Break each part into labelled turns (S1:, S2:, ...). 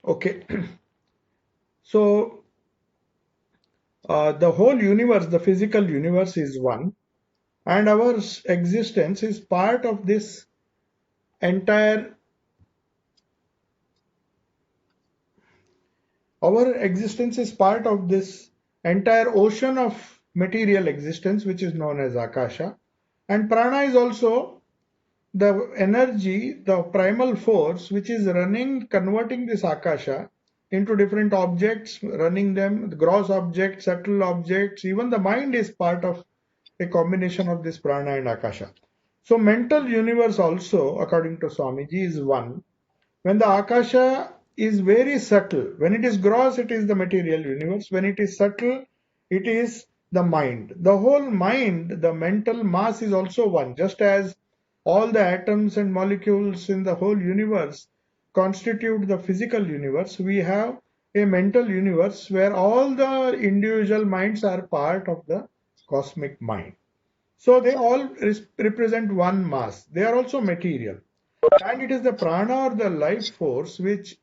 S1: Okay. So the whole universe, the physical universe is one, and our existence is part of this entire, our existence is part of this entire ocean of material existence, which is known as Akasha. And prana is also the energy, the primal force, which is running, converting this Akasha into different objects, running them, the gross objects, subtle objects, even the mind is part of a combination of this prana and Akasha. So mental universe also, according to Swamiji, is one. When the Akasha is very subtle, when it is gross, it is the material universe. When it is subtle, it is the mind. The whole mind, the mental mass is also one, just as all the atoms and molecules in the whole universe constitute the physical universe. We have a mental universe where all the individual minds are part of the cosmic mind. So they all represent one mass. They are also material. And it is the prana or the life force which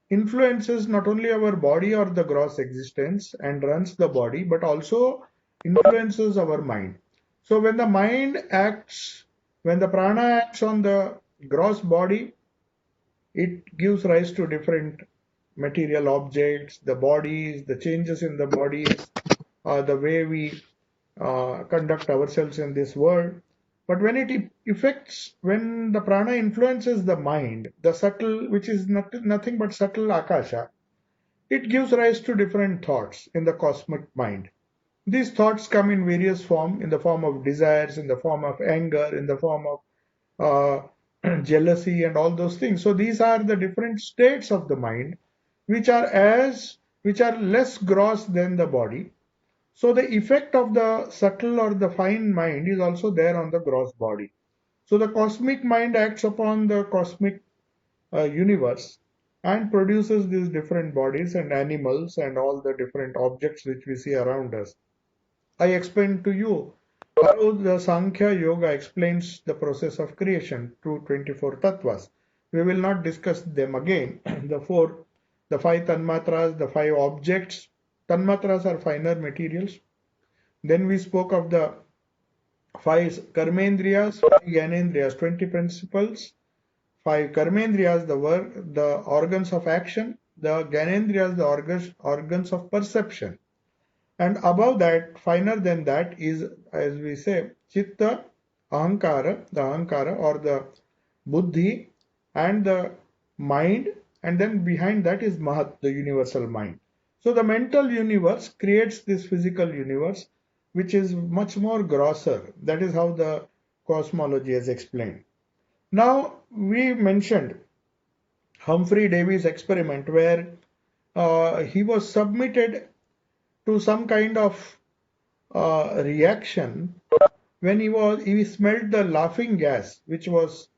S1: influences not only our body or the gross existence and runs the body, but also influences our mind. So when the mind acts, when the prana acts on the gross body, it gives rise to different material objects, the bodies, the changes in the bodies, the way we conduct ourselves in this world. But when it affects, when the prana influences the mind, the subtle, which is nothing but subtle akasha, it gives rise to different thoughts in the cosmic mind. These thoughts come in various form, in the form of desires, in the form of anger, in the form of jealousy and all those things. So these are the different states of the mind, which are less gross than the body. So the effect of the subtle or the fine mind is also there on the gross body. So the cosmic mind acts upon the cosmic universe and produces these different bodies and animals and all the different objects which we see around us. I explained to you how the Sankhya Yoga explains the process of creation through 24 tattvas. We will not discuss them again. The five tanmatras, the five objects. Tanmatras are finer materials. Then we spoke of the five karmendriyas, five gyanendriyas, 20 principles, five karmendriyas, the organs of action, the gyanendriyas, the organs of perception. And above that, finer than that is, as we say, chitta, the ahankara or the buddhi, and the mind, and then behind that is mahat, the universal mind. So the mental universe creates this physical universe, which is much more grosser. That is how the cosmology is explained. Now, we mentioned Humphrey Davy's experiment where he was submitted to some kind of reaction when he smelled the laughing gas which was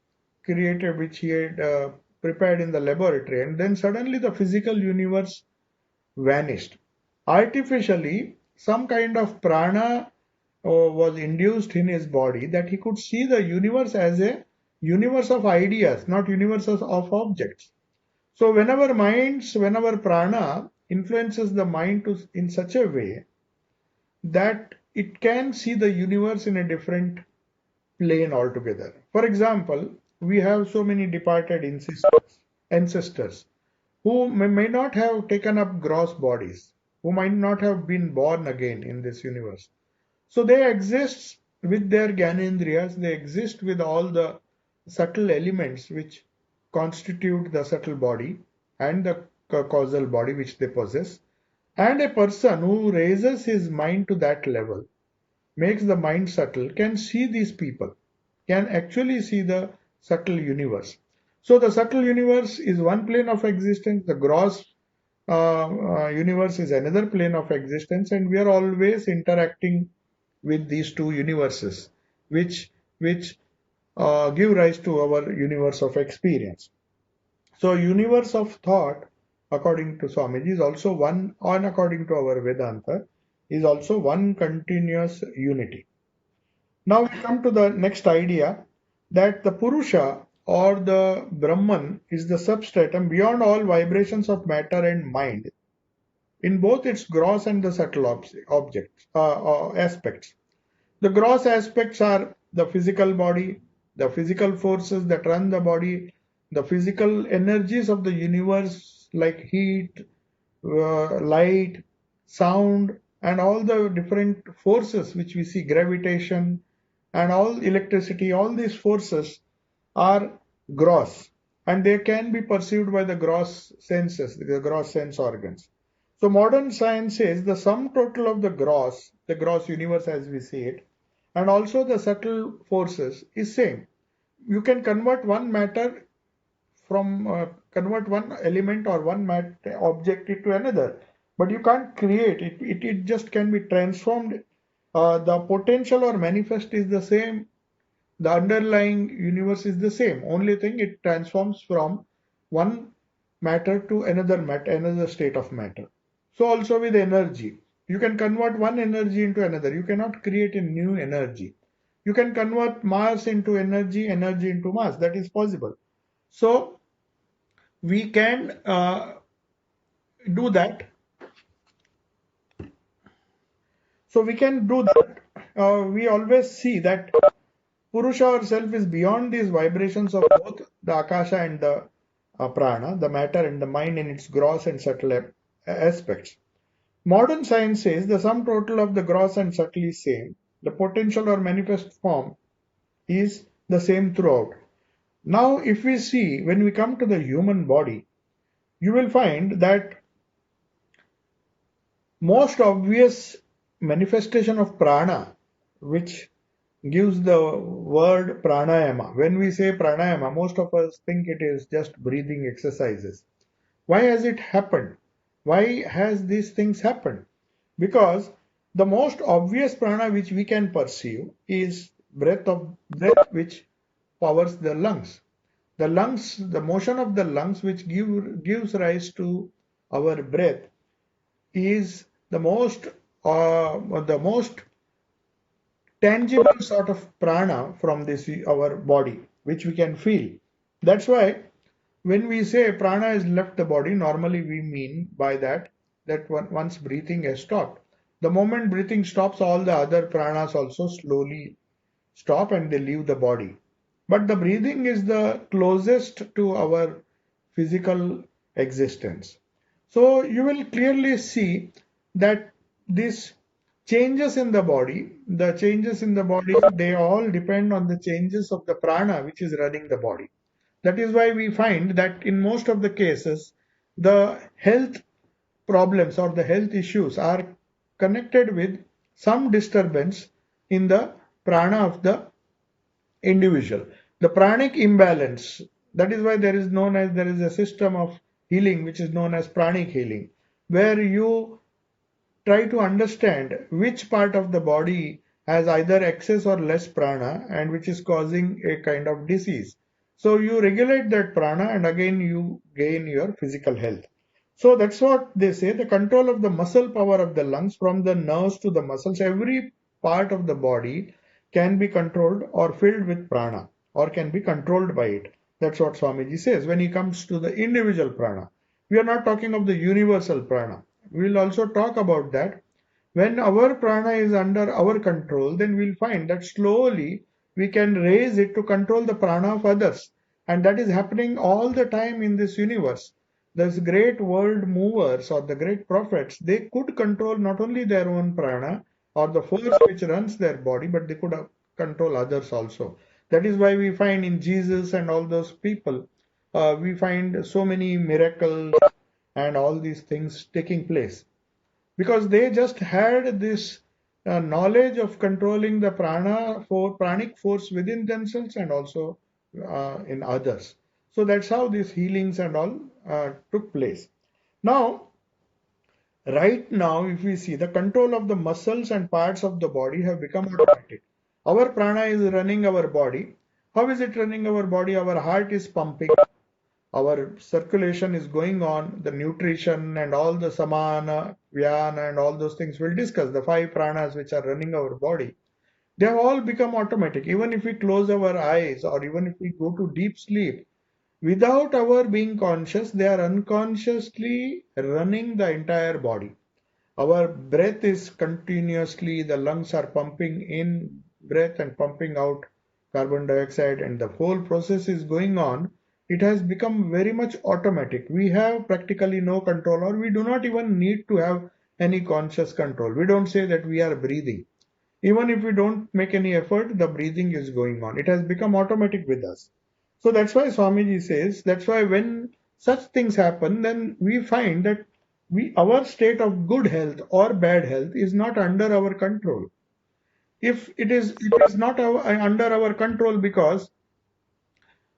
S1: created, which he had prepared in the laboratory, and then suddenly the physical universe vanished artificially. Some kind of prana was induced in his body, that he could see the universe as a universe of ideas, not universes of objects. So whenever prana influences the mind in such a way that it can see the universe in a different plane altogether. For example, we have so many departed ancestors who may not have taken up gross bodies, who might not have been born again in this universe. So they exist with their Gyanendriyas, they exist with all the subtle elements which constitute the subtle body and the causal body which they possess. And a person who raises his mind to that level, makes the mind subtle, can see these people, can actually see the subtle universe. So the subtle universe is one plane of existence, the gross universe is another plane of existence, and we are always interacting with these two universes, which give rise to our universe of experience. So universe of thought, according to Swamiji, is also one, and according to our Vedanta, is also one continuous unity. Now we come to the next idea, that the Purusha or the Brahman is the substratum beyond all vibrations of matter and mind in both its gross and the subtle aspects. The gross aspects are the physical body, the physical forces that run the body, the physical energies of the universe like heat, light, sound, and all the different forces which we see, gravitation, and all electricity, all these forces are gross and they can be perceived by the gross senses, the gross sense organs. So modern science says the sum total of the gross universe as we see it, and also the subtle forces is same. You can convert one matter from convert one element or one object into another, but you can't create it. It just can be transformed. The potential or manifest is the same, the underlying universe is the same. Only thing it transforms from one matter to another state of matter. So also with energy, you can convert one energy into another. You cannot create a new energy. You can convert mass into energy, energy into mass. That is possible. So we can do that. So we can do that. We always see that Purusha or self is beyond these vibrations of both the Akasha and the Prana, the matter and the mind in its gross and subtle aspects. Modern science says the sum total of the gross and subtle is same. The potential or manifest form is the same throughout. Now, if we see, when we come to the human body, you will find that most obvious manifestation of prana, which gives the word pranayama. When we say pranayama, most of us think it is just breathing exercises. Why has it happened? Why has these things happened? Because the most obvious prana which we can perceive is breath which powers the lungs. The lungs, the motion of the lungs which gives rise to our breath is the most tangible sort of prana from this our body which we can feel. That's why when we say prana has left the body, normally we mean by that once breathing has stopped. The moment breathing stops, all the other pranas also slowly stop and they leave the body. But the breathing is the closest to our physical existence. So you will clearly see that these changes in the changes in the body, they all depend on the changes of the prana which is running the body. That is why we find that in most of the cases, the health problems or the health issues are connected with some disturbance in the prana of the individual. The pranic imbalance, that is why there is a system of healing which is known as pranic healing, where you try to understand which part of the body has either excess or less prana and which is causing a kind of disease. So you regulate that prana and again you gain your physical health. So that's what they say, the control of the muscle power of the lungs from the nerves to the muscles, every part of the body can be controlled or filled with prana or can be controlled by it. That's what Swamiji says when he comes to the individual prana. We are not talking of the universal prana. We will also talk about that. When our prana is under our control, then we'll find that slowly we can raise it to control the prana of others. And that is happening all the time in this universe. Those great world movers or the great prophets, they could control not only their own prana or the force which runs their body, but they could control others also. That is why we find in Jesus and all those people, we find so many miracles and all these things taking place because they just had this knowledge of controlling the pranic force within themselves and also in others. So that's how these healings and all took place. Now, right now, if we see, the control of the muscles and parts of the body have become automatic. Our prana is running our body. How is it running our body? Our heart is pumping, our circulation is going on, the nutrition and all the samana, vyana and all those things we'll discuss, the five pranas which are running our body. They have all become automatic. Even if we close our eyes or even if we go to deep sleep, without our being conscious, they are unconsciously running the entire body. Our breath is continuously, the lungs are pumping in breath and pumping out carbon dioxide, and the whole process is going on. It has become very much automatic. We have practically no control, or we do not even need to have any conscious control. We don't say that we are breathing. Even if we don't make any effort, the breathing is going on. It has become automatic with us. So that's why Swamiji says, that's why when such things happen, then we find that our state of good health or bad health is not under our control. If it is not under our control, because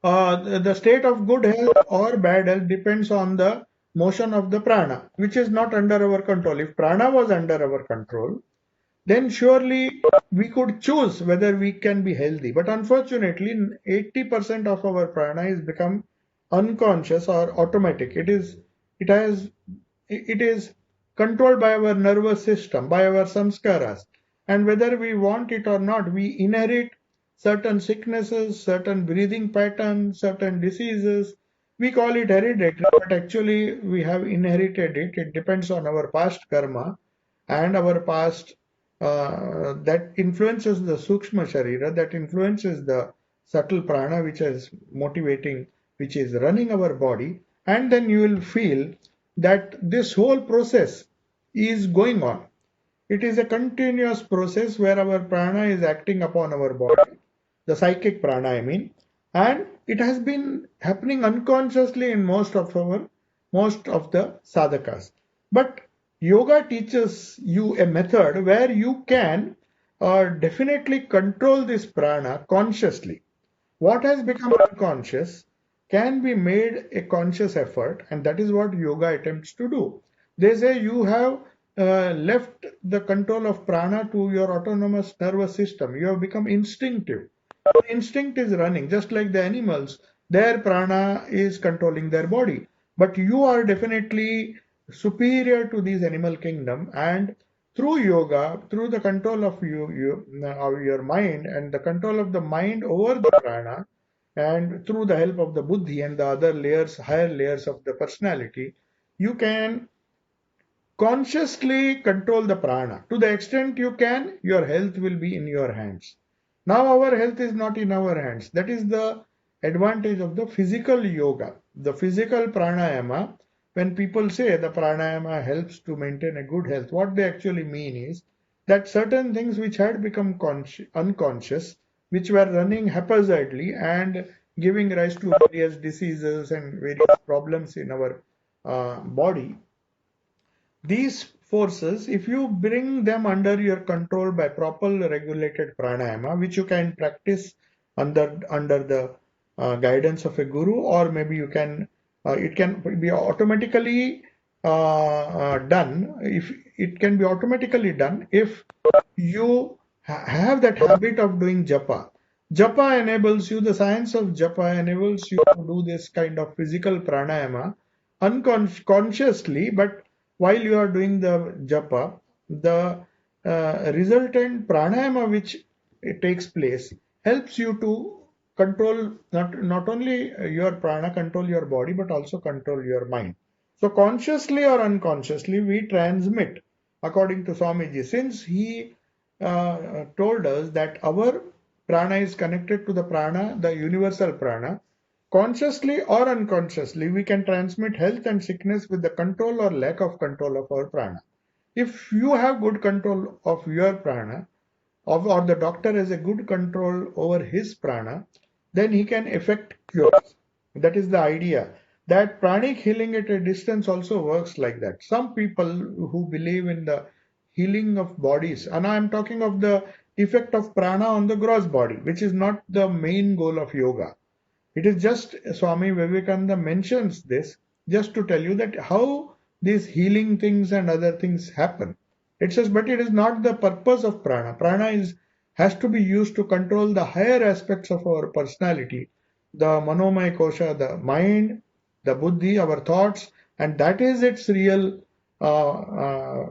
S1: the state of good health or bad health depends on the motion of the prana, which is not under our control. If prana was under our control, then surely we could choose whether we can be healthy. But unfortunately, 80% of our prana is become unconscious or automatic. It is controlled by our nervous system, by our samskaras. And whether we want it or not, we inherit certain sicknesses, certain breathing patterns, certain diseases. We call it hereditary, but actually we have inherited it. It depends on our past karma and our past, that influences the sukshma sharira, that influences the subtle prana, which is motivating, which is running our body. And then you will feel that this whole process is going on. It is a continuous process where our prana is acting upon our body, the psychic prana, I mean, and it has been happening unconsciously in most of the sadhakas. But yoga teaches you a method where you can definitely control this prana consciously. What has become unconscious can be made a conscious effort, and that is what yoga attempts to do. They say you have left the control of prana to your autonomous nervous system. You have become instinctive. Your instinct is running, just like the animals. Their prana is controlling their body. But you are definitely superior to this animal kingdom, and through yoga, through the control of your mind and the control of the mind over the prana, and through the help of the buddhi and the other layers, higher layers of the personality, you can consciously control the prana. To the extent you can, your health will be in your hands. Now our health is not in our hands. That is the advantage of the physical yoga, the physical pranayama. When people say the pranayama helps to maintain a good health, what they actually mean is that certain things which had become unconscious, which were running haphazardly and giving rise to various diseases and various problems in our body, these forces, if you bring them under your control by properly regulated pranayama, which you can practice under the guidance of a guru, or maybe it can be automatically done. If it can be automatically done, if you have that habit of doing japa. Japa enables you, the science of japa enables you to do this kind of physical pranayama unconsciously, but while you are doing the japa, the resultant pranayama which it takes place helps you to control not only your prana, control your body, but also control your mind. So consciously or unconsciously, we transmit, according to Swamiji, since he told us that our prana is connected to the prana, the universal prana. Consciously or unconsciously, we can transmit health and sickness with the control or lack of control of our prana. If you have good control of your prana, or the doctor has a good control over his prana, then he can effect cures. That is the idea. That pranic healing at a distance also works like that. Some people who believe in the healing of bodies, and I am talking of the effect of prana on the gross body, which is not the main goal of yoga. It is just Swami Vivekananda mentions this just to tell you that how these healing things and other things happen. It says, but it is not the purpose of prana. Has to be used to control the higher aspects of our personality, the manomaya kosha, the mind, the buddhi, our thoughts, and that is its real uh,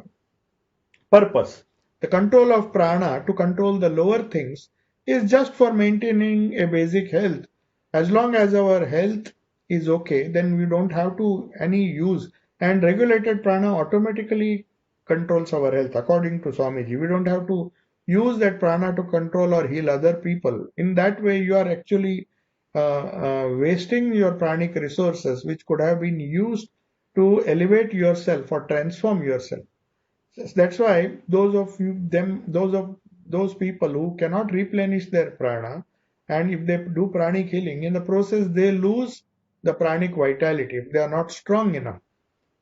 S1: purpose. The control of prana to control the lower things is just for maintaining a basic health. As long as our health is okay, then we don't have to any use. And regulated prana automatically controls our health, according to Swamiji. We don't have to use that prana to control or heal other people. In that way, you are actually wasting your pranic resources, which could have been used to elevate yourself or transform yourself. That's why those people who cannot replenish their prana, and if they do pranic healing, in the process they lose the pranic vitality if they are not strong enough.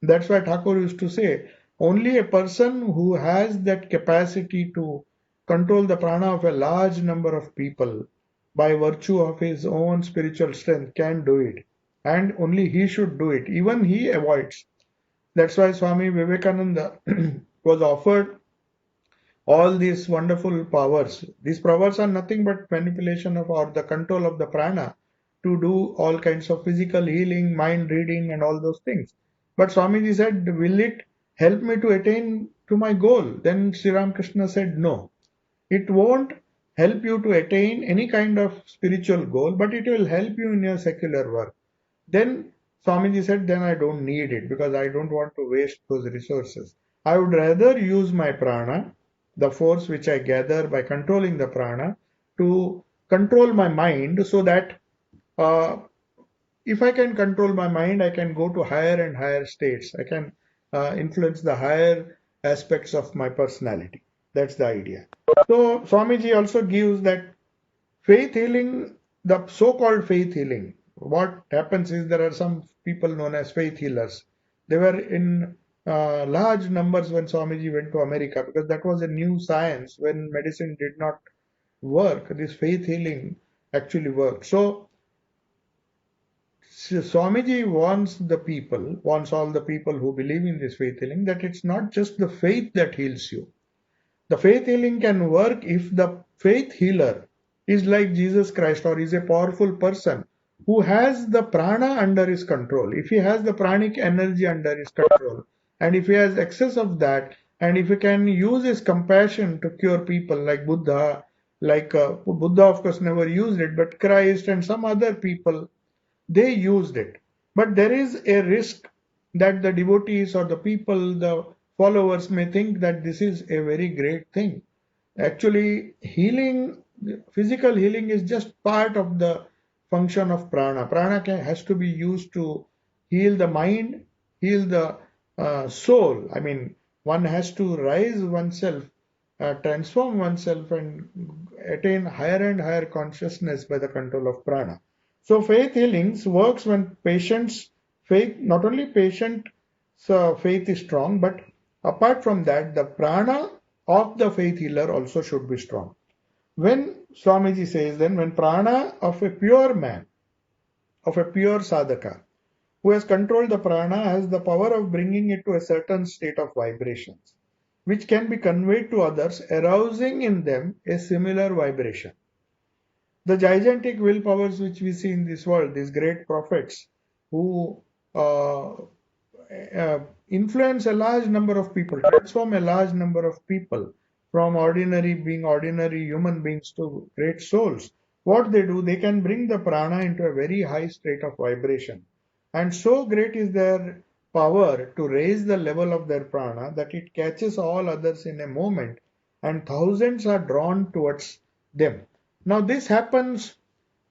S1: That's why Thakur used to say, only a person who has that capacity to control the prana of a large number of people by virtue of his own spiritual strength can do it. And only he should do it. Even he avoids. That's why Swami Vivekananda was offered all these wonderful powers. These powers are nothing but manipulation of or the control of the prana to do all kinds of physical healing, mind reading, and all those things. But Swamiji said, will it help me to attain to my goal? Then Sri Ramakrishna said, no. It won't help you to attain any kind of spiritual goal, but it will help you in your secular work. Then Swamiji said, then I don't need it because I don't want to waste those resources. I would rather use my prana, the force which I gather by controlling the prana, to control my mind so that uh, if I can control my mind, I can go to higher and higher states. I can influence the higher aspects of my personality. That's the idea. So Swamiji also gives that faith healing, the so-called faith healing, what happens is there are some people known as faith healers. They were in large numbers when Swamiji went to America because that was a new science when medicine did not work. This faith healing actually worked. So Swamiji wants all the people who believe in this faith healing that it's not just the faith that heals you. The faith healing can work if the faith healer is like Jesus Christ or is a powerful person who has the prana under his control. If he has the pranic energy under his control, and if he has excess of that, and if he can use his compassion to cure people like Buddha, Buddha of course never used it, but Christ and some other people, they used it. But there is a risk that the devotees or the people, the followers may think that this is a very great thing. Actually, healing, physical healing is just part of the function of prana. Has to be used to heal the mind, heal the soul. I mean, one has to rise oneself, transform oneself, and attain higher and higher consciousness by the control of prana. So faith healings works when patients faith, not only patient faith is strong, but apart from that, the prana of the faith healer also should be strong. When Swamiji says then, when prana of a pure man, of a pure sadhaka, who has controlled the prana, has the power of bringing it to a certain state of vibrations, which can be conveyed to others, arousing in them a similar vibration. The gigantic willpowers which we see in this world, these great prophets who influence a large number of people, transform a large number of people from ordinary human beings to great souls. What they do, they can bring the prana into a very high state of vibration. And so great is their power to raise the level of their prana that it catches all others in a moment and thousands are drawn towards them. Now this happens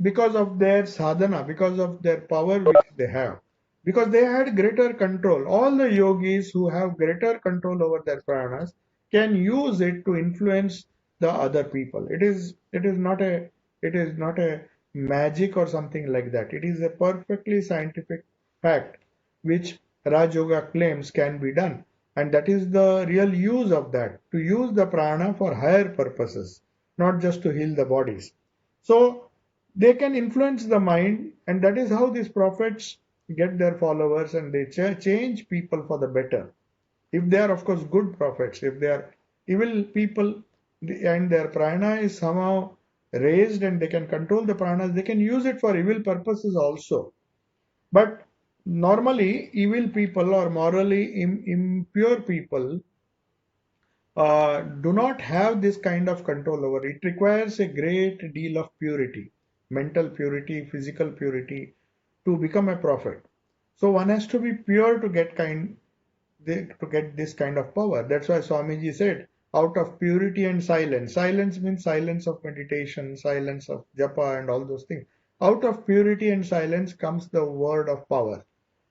S1: because of their sadhana, because of their power which they have, because they had greater control. All the yogis who have greater control over their pranas can use it to influence the other people. It is not a magic or something like that. It is a perfectly scientific fact which Raj Yoga claims can be done. And that is the real use of that, to use the prana for higher purposes, not just to heal the bodies. So they can influence the mind, and that is how these prophets get their followers and they change people for the better. If they are, of course, good prophets, if they are evil people and their prana is somehow raised and they can control the pranas, they can use it for evil purposes also. But normally, evil people or morally impure people do not have this kind of control over. It requires a great deal of purity, mental purity, physical purity, to become a prophet. So one has to be pure to get this kind of power. That's why Swamiji said, out of purity and silence. Silence means silence of meditation, silence of japa and all those things. Out of purity and silence comes the word of power.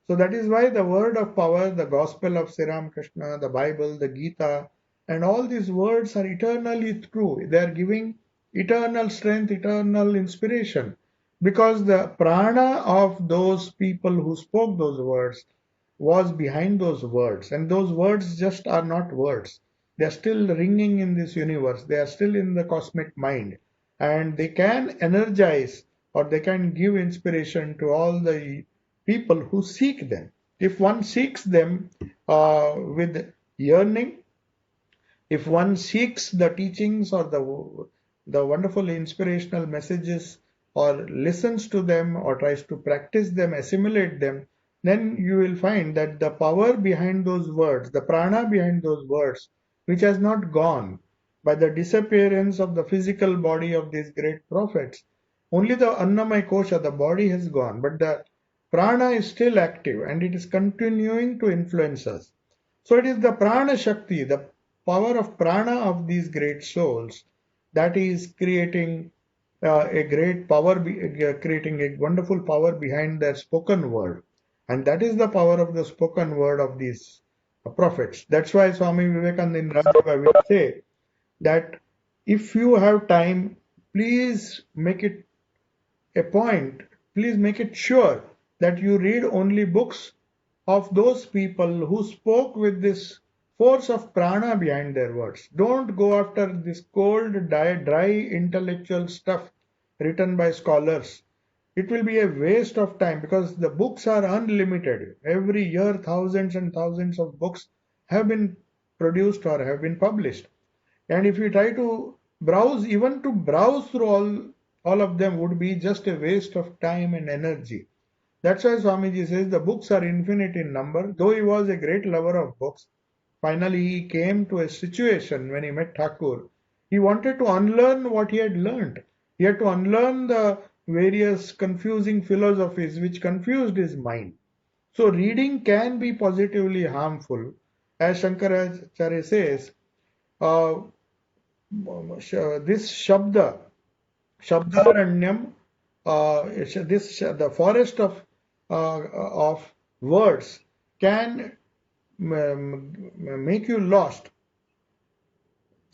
S1: So that is why the word of power, the gospel of Sri Ramakrishna, the Bible, the Gita, and all these words are eternally true. They are giving eternal strength, eternal inspiration, because the prana of those people who spoke those words was behind those words. And those words just are not words. They are still ringing in this universe. They are still in the cosmic mind. And they can energize or they can give inspiration to all the people who seek them. If one seeks them with yearning, if one seeks the teachings or the wonderful inspirational messages or listens to them or tries to practice them, assimilate them, then you will find that the power behind those words, the prana behind those words, which has not gone by the disappearance of the physical body of these great prophets, only the Annamaya Kosha, the body has gone, but the prana is still active and it is continuing to influence us. So it is the prana shakti, the power of prana of these great souls, that is creating a great power, creating a wonderful power behind their spoken word. And that is the power of the spoken word of these prophets. That's why Swami Vivekananda in Rajayoga will say that if you have time, please make it a point, please make it sure that you read only books of those people who spoke with this force of prana behind their words. Don't go after this cold, dry intellectual stuff written by scholars. It will be a waste of time because the books are unlimited. Every year, thousands and thousands of books have been produced or have been published. And if you try to browse, even to browse through all of them would be just a waste of time and energy. That's why Swamiji says the books are infinite in number. Though he was a great lover of books, finally he came to a situation when he met Thakur. He wanted to unlearn what he had learned. He had to unlearn the various confusing philosophies which confused his mind. So reading can be positively harmful. As Shankaracharya says, uh, this Shabdaranyam, the forest of words can make you lost.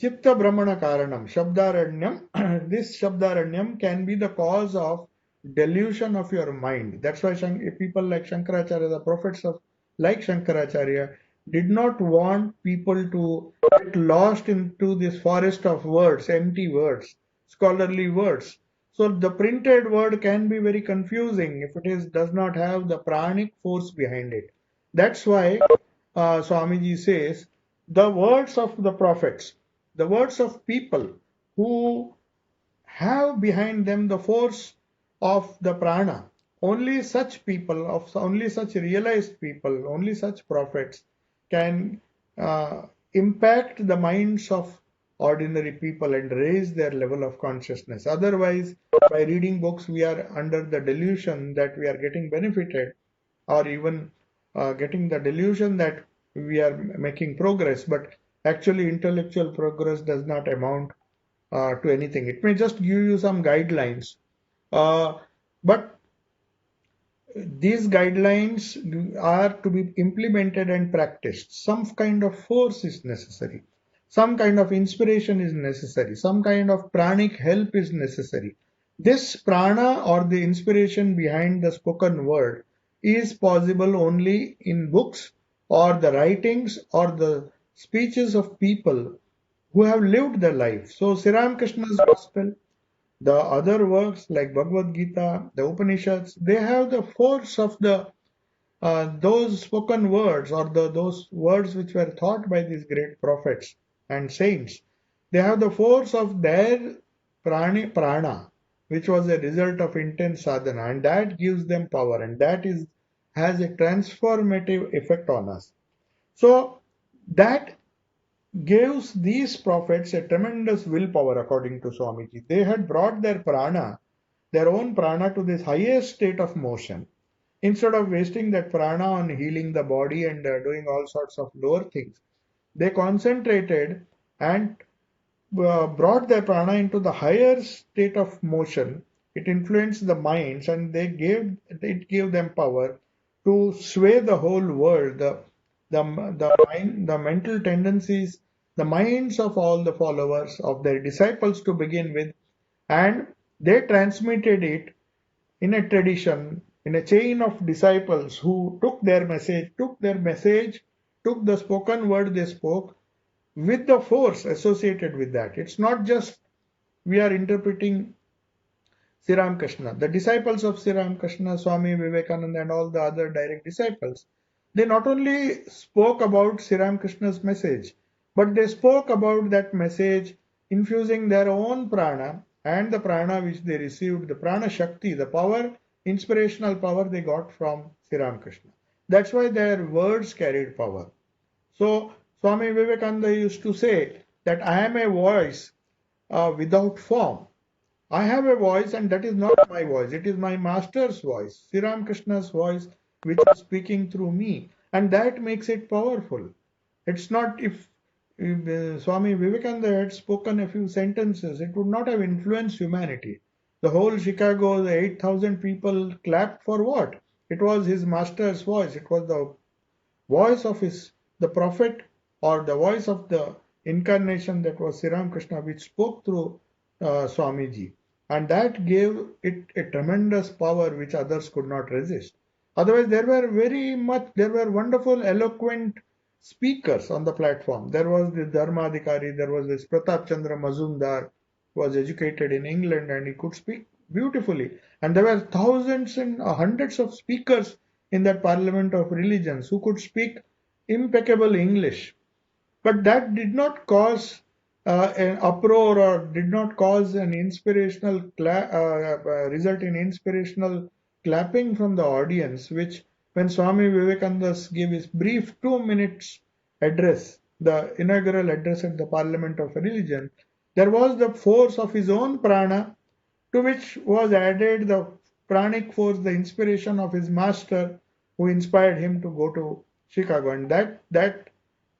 S1: Chitta Brahmana Karanam, Shabdaranyam, this Shabdaranyam can be the cause of delusion of your mind. That's why people like Shankaracharya, the prophets of like Shankaracharya, did not want people to get lost into this forest of words, empty words, scholarly words. So the printed word can be very confusing if does not have the pranic force behind it. That's why Swamiji says the words of the prophets, the words of people who have behind them the force of the prana. Only such people, only such realized people, only such prophets can impact the minds of ordinary people and raise their level of consciousness. Otherwise, by reading books, we are under the delusion that we are getting benefited, or even getting the delusion that we are making progress, but actually intellectual progress does not amount to anything. It may just give you some guidelines, but these guidelines are to be implemented and practiced. Some kind of force is necessary. Some kind of inspiration is necessary. Some kind of pranic help is necessary. This prana or the inspiration behind the spoken word is possible only in books or the writings or the speeches of people who have lived their life. So Sri Ramakrishna's gospel, the other works like Bhagavad Gita, the Upanishads, they have the force of the those spoken words or those words which were taught by these great prophets and saints. They have the force of their prana, which was a result of intense sadhana, and that gives them power, and that has a transformative effect on us. So that gives these prophets a tremendous willpower, according to Swamiji. They had brought their prana, their own prana, to this highest state of motion. Instead of wasting that prana on healing the body and doing all sorts of lower things, they concentrated and brought their prana into the higher state of motion. It influenced the minds, and it gave them power to sway the whole world, the mental tendencies, the minds of all the followers of their disciples to begin with, and they transmitted it in a tradition, in a chain of disciples who took the spoken word they spoke with the force associated with that. It's not just we are interpreting Sri Ramakrishna. The disciples of Sri Ramakrishna, Swami Vivekananda, and all the other direct disciples, they not only spoke about Sri Ramakrishna's message, but they spoke about that message infusing their own prana and the prana which they received, the prana shakti, the power, inspirational power they got from Sri Ramakrishna. That's why their words carried power. So Swami Vivekananda used to say that I am a voice without form. I have a voice, and that is not my voice. It is my master's voice, Sri Ramakrishna's voice, which is speaking through me. And that makes it powerful. It's not if Swami Vivekananda had spoken a few sentences, it would not have influenced humanity. The whole Chicago, the 8,000 people clapped for what? It was his master's voice. It was the voice of the prophet, or the voice of the incarnation, that was Sri Ramakrishna, which spoke through Swamiji. And that gave it a tremendous power which others could not resist. Otherwise, there were wonderful, eloquent speakers on the platform. There was the Dharmadhikari, there was this Pratap Chandra Mazumdar, who was educated in England, and he could speak beautifully. And there were thousands and hundreds of speakers in that parliament of religions who could speak impeccable English. But that did not cause an uproar, or did not cause an result in inspirational clapping from the audience, which when Swami Vivekananda gave his brief 2 minutes address, the inaugural address at the Parliament of Religion, there was the force of his own prana, to which was added the pranic force, the inspiration of his master, who inspired him to go to Chicago. And that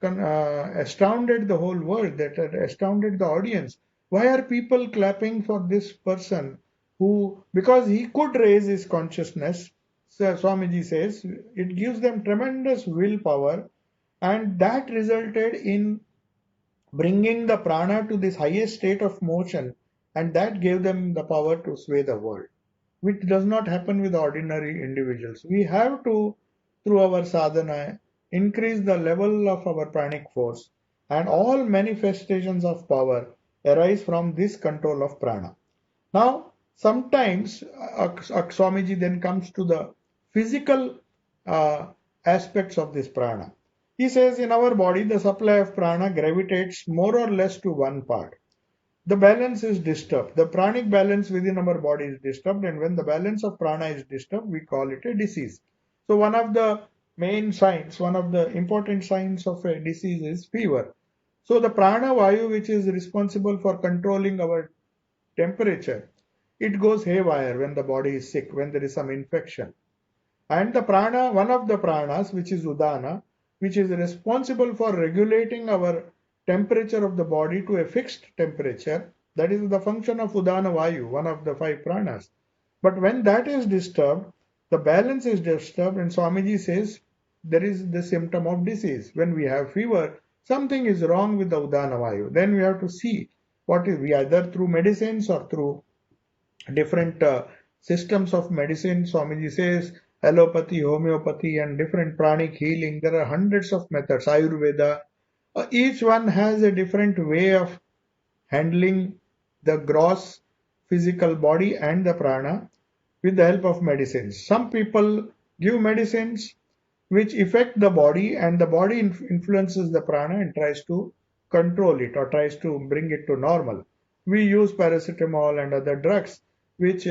S1: astounded the whole world, that astounded the audience. Why are people clapping for this person who, because he could raise his consciousness, so Swamiji says, it gives them tremendous willpower, and that resulted in bringing the prana to this highest state of motion, and that gave them the power to sway the world, which does not happen with ordinary individuals. We have to, through our sadhana, increase the level of our pranic force, and all manifestations of power arise from this control of prana. Now, sometimes Swamiji then comes to the physical aspects of this prana. He says in our body, the supply of prana gravitates more or less to one part. The balance is disturbed. The pranic balance within our body is disturbed, and when the balance of prana is disturbed, we call it a disease. So one of the main signs, one of the important signs of a disease is fever. So the prana vayu, which is responsible for controlling our temperature, it goes haywire when the body is sick, when there is some infection. And the prana, one of the pranas, which is udana, which is responsible for regulating our temperature of the body to a fixed temperature, that is the function of udana vayu, one of the 5 pranas. But when that is disturbed, the balance is disturbed, and Swamiji says there is the symptom of disease. When we have fever, something is wrong with the udana vayu. Then we have to see what is, we either through medicines or through different systems of medicine. Swamiji says allopathy, homeopathy, and different pranic healing. There are hundreds of methods, Ayurveda. Each one has a different way of handling the gross physical body and the prana with the help of medicines. Some people give medicines which affect the body, and the body influences the prana and tries to control it or tries to bring it to normal. We use paracetamol and other drugs which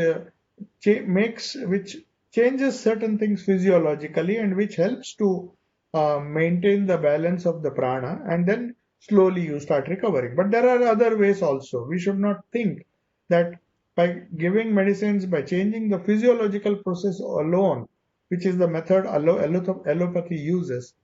S1: changes certain things physiologically, and which helps to maintain the balance of the prana. And then slowly you start recovering. But there are other ways also. We should not think that by giving medicines, by changing the physiological process alone, which is the method allopathy uses,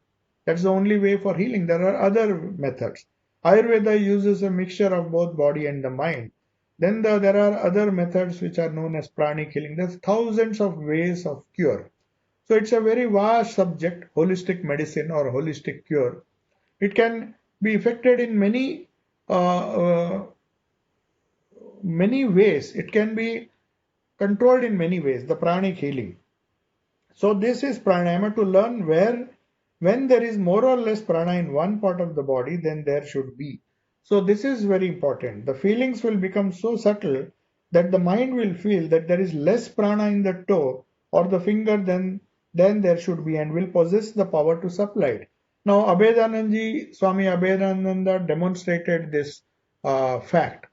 S1: that's the only way for healing. There are other methods. Ayurveda uses a mixture of both body and the mind. Then there are other methods which are known as pranic healing. There's thousands of ways of cure. So it's a very vast subject, holistic medicine or holistic cure. It can be effected in many ways. It can be controlled in many ways, the pranic healing. So this is pranayama to learn when there is more or less prana in one part of the body, then there should be. So this is very important. The feelings will become so subtle that the mind will feel that there is less prana in the toe or the finger than there should be, and will possess the power to supply it. Now Swami Abhedananda demonstrated this fact.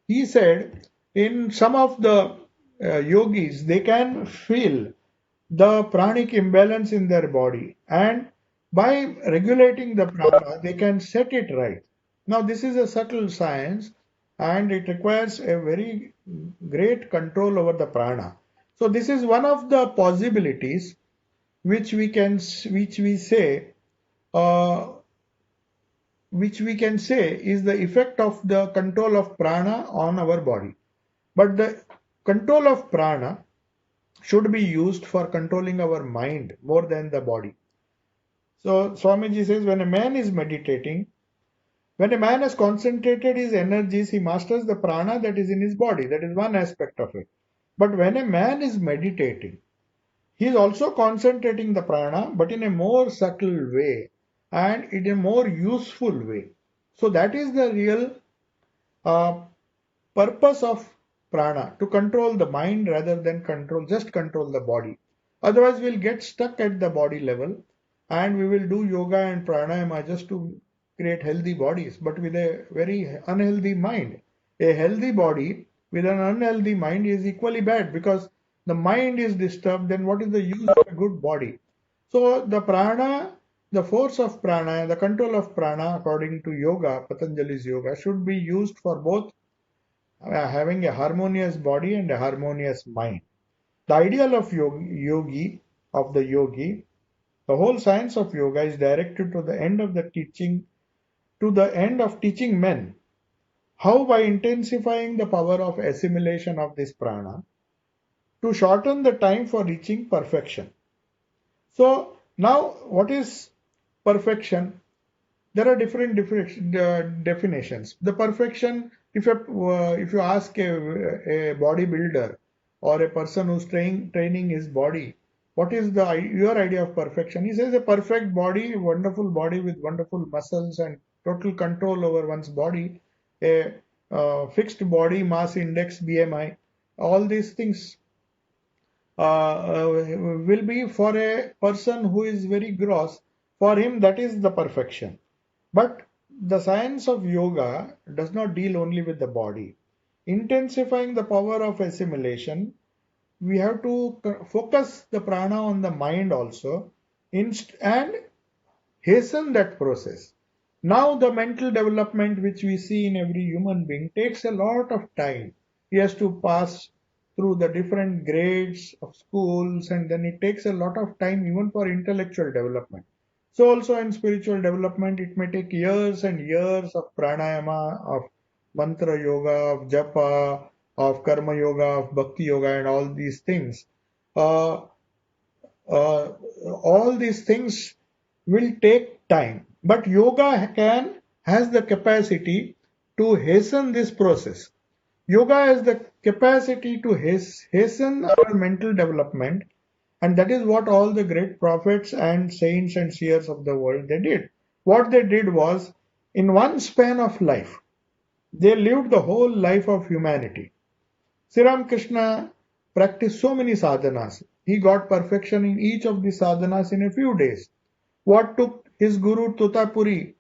S1: He said in some of the yogis, they can feel the pranic imbalance in their body, and by regulating the prana they can set it right. Now this is a subtle science, and it requires a very great control over the prana. So this is one of the possibilities which we say uh, is the effect of the control of prana on our body. But the control of prana should be used for controlling our mind more than the body. So Swamiji says when a man is meditating, when a man has concentrated his energies, he masters the prana that is in his body. That is one aspect of it. But when a man is meditating, he is also concentrating the prana, but in a more subtle way and in a more useful way. So that is the real uh, purpose of prana, to control the mind rather than control the body. Otherwise we'll get stuck at the body level, and we will do yoga and pranayama just to create healthy bodies, but with a very unhealthy mind. A healthy body with an unhealthy mind is equally bad, because the mind is disturbed, then what is the use of a good body? So the prana, the force of prana, the control of prana according to yoga, Patanjali's yoga, should be used for both having a harmonious body and a harmonious mind. The ideal of yogi, the whole science of yoga is directed to the end of the teaching, to the end of teaching men how, by intensifying the power of assimilation of this prana, to shorten the time for reaching perfection. So now what is perfection? There are different definitions. The perfection, if you ask a bodybuilder or a person who's training his body, what is your idea of perfection? He says a perfect body, wonderful body with wonderful muscles and total control over one's body, a fixed body mass index BMI. All these things will be for a person who is very gross. For him, that is the perfection. But the science of yoga does not deal only with the body. Intensifying the power of assimilation, we have to focus the prana on the mind also, and hasten that process. Now the mental development which we see in every human being takes a lot of time. He has to pass through the different grades of schools, and then it takes a lot of time even for intellectual development. So also in spiritual development, it may take years and years of pranayama, of mantra yoga, of japa, of karma yoga, of bhakti yoga, and all these things. Uh, all these things will take time, but yoga has the capacity to hasten this process. Yoga has the capacity to hasten our mental development, and that is what all the great prophets and saints and seers of the world they did. What they did was, in one span of life, they lived the whole life of humanity. Sri Ramakrishna practiced so many sadhanas. He got perfection in each of the sadhanas in a few days. What took his guru Totapuri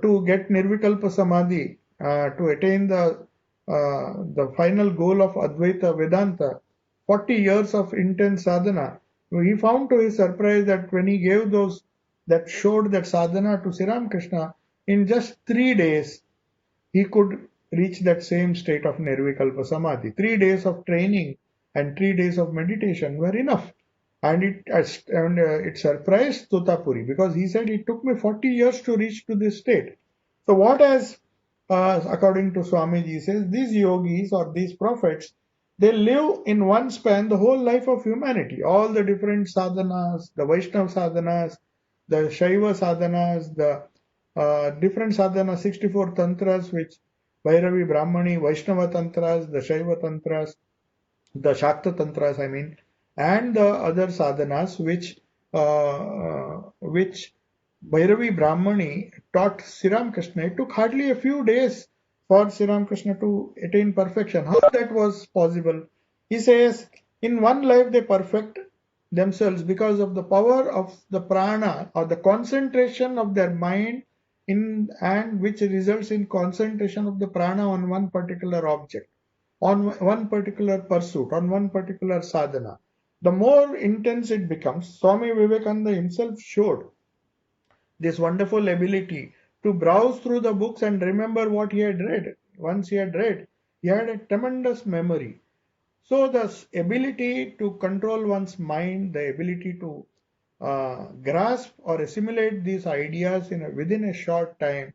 S1: to get Nirvikalpa Samadhi, to attain the final goal of Advaita Vedanta, 40 years of intense sadhana. He found to his surprise that when he gave that showed that sadhana to Sri Ramakrishna, in just 3 days, he could reach that same state of Nirvikalpa Samadhi. 3 days of training and 3 days of meditation were enough. And it surprised Totapuri, because he said it took me 40 years to reach to this state. So what has, according to Swamiji says, these yogis or these prophets, they live in one span the whole life of humanity. All the different sadhanas, the Vaishnava sadhanas, the Shaiva sadhanas, the different sadhanas, 64 tantras, which Bhairavi Brahmani, Vaishnava tantras, the Shaiva tantras, the Shakta tantras, I mean, and the other sadhanas which Bhairavi Brahmani taught Sri Ramakrishna. It took hardly a few days for Sri Ramakrishna to attain perfection. How that was possible? He says, in one life they perfect themselves because of the power of the prana, or the concentration of their mind, and which results in concentration of the prana on one particular object, on one particular pursuit, on one particular sadhana. The more intense it becomes, Swami Vivekananda himself showed this wonderful ability to browse through the books and remember what he had read. Once he had read, he had a tremendous memory. So the ability to control one's mind, the ability to grasp or assimilate these ideas within a short time,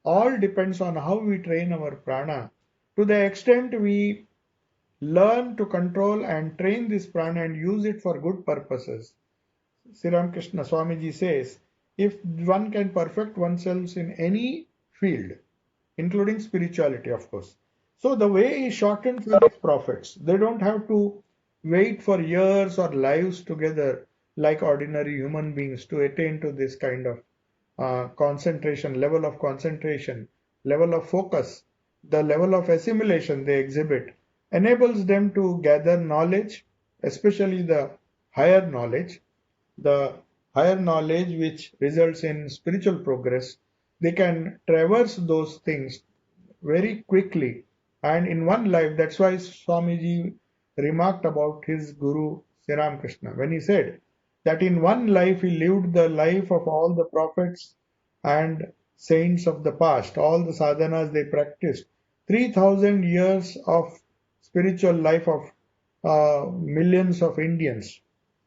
S1: all depends on how we train our prana. To the extent we learn to control and train this prana and use it for good purposes, Sri Ramakrishna Swamiji says, if one can perfect oneself in any field, including spirituality, of course. So the way is shortened for these prophets. They don't have to wait for years or lives together like ordinary human beings to attain to this kind of concentration, level of focus, the level of assimilation they exhibit enables them to gather knowledge, especially the higher knowledge which results in spiritual progress. They can traverse those things very quickly and in one life. That's why Swamiji remarked about his Guru Sri Ramakrishna when he said that in one life he lived the life of all the prophets and saints of the past, all the sadhanas they practiced. 3,000 years of spiritual life of millions of Indians,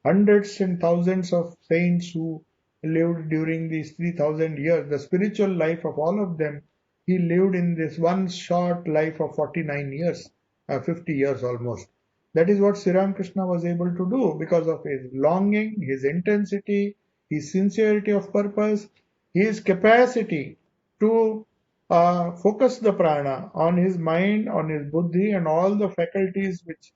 S1: hundreds and thousands of saints who lived during these 3,000 years, the spiritual life of all of them, he lived in this one short life of 49 years, 50 years almost. That is what Sri Ramakrishna was able to do because of his longing, his intensity, his sincerity of purpose, his capacity to focus the prana on his mind, on his buddhi, and all the faculties which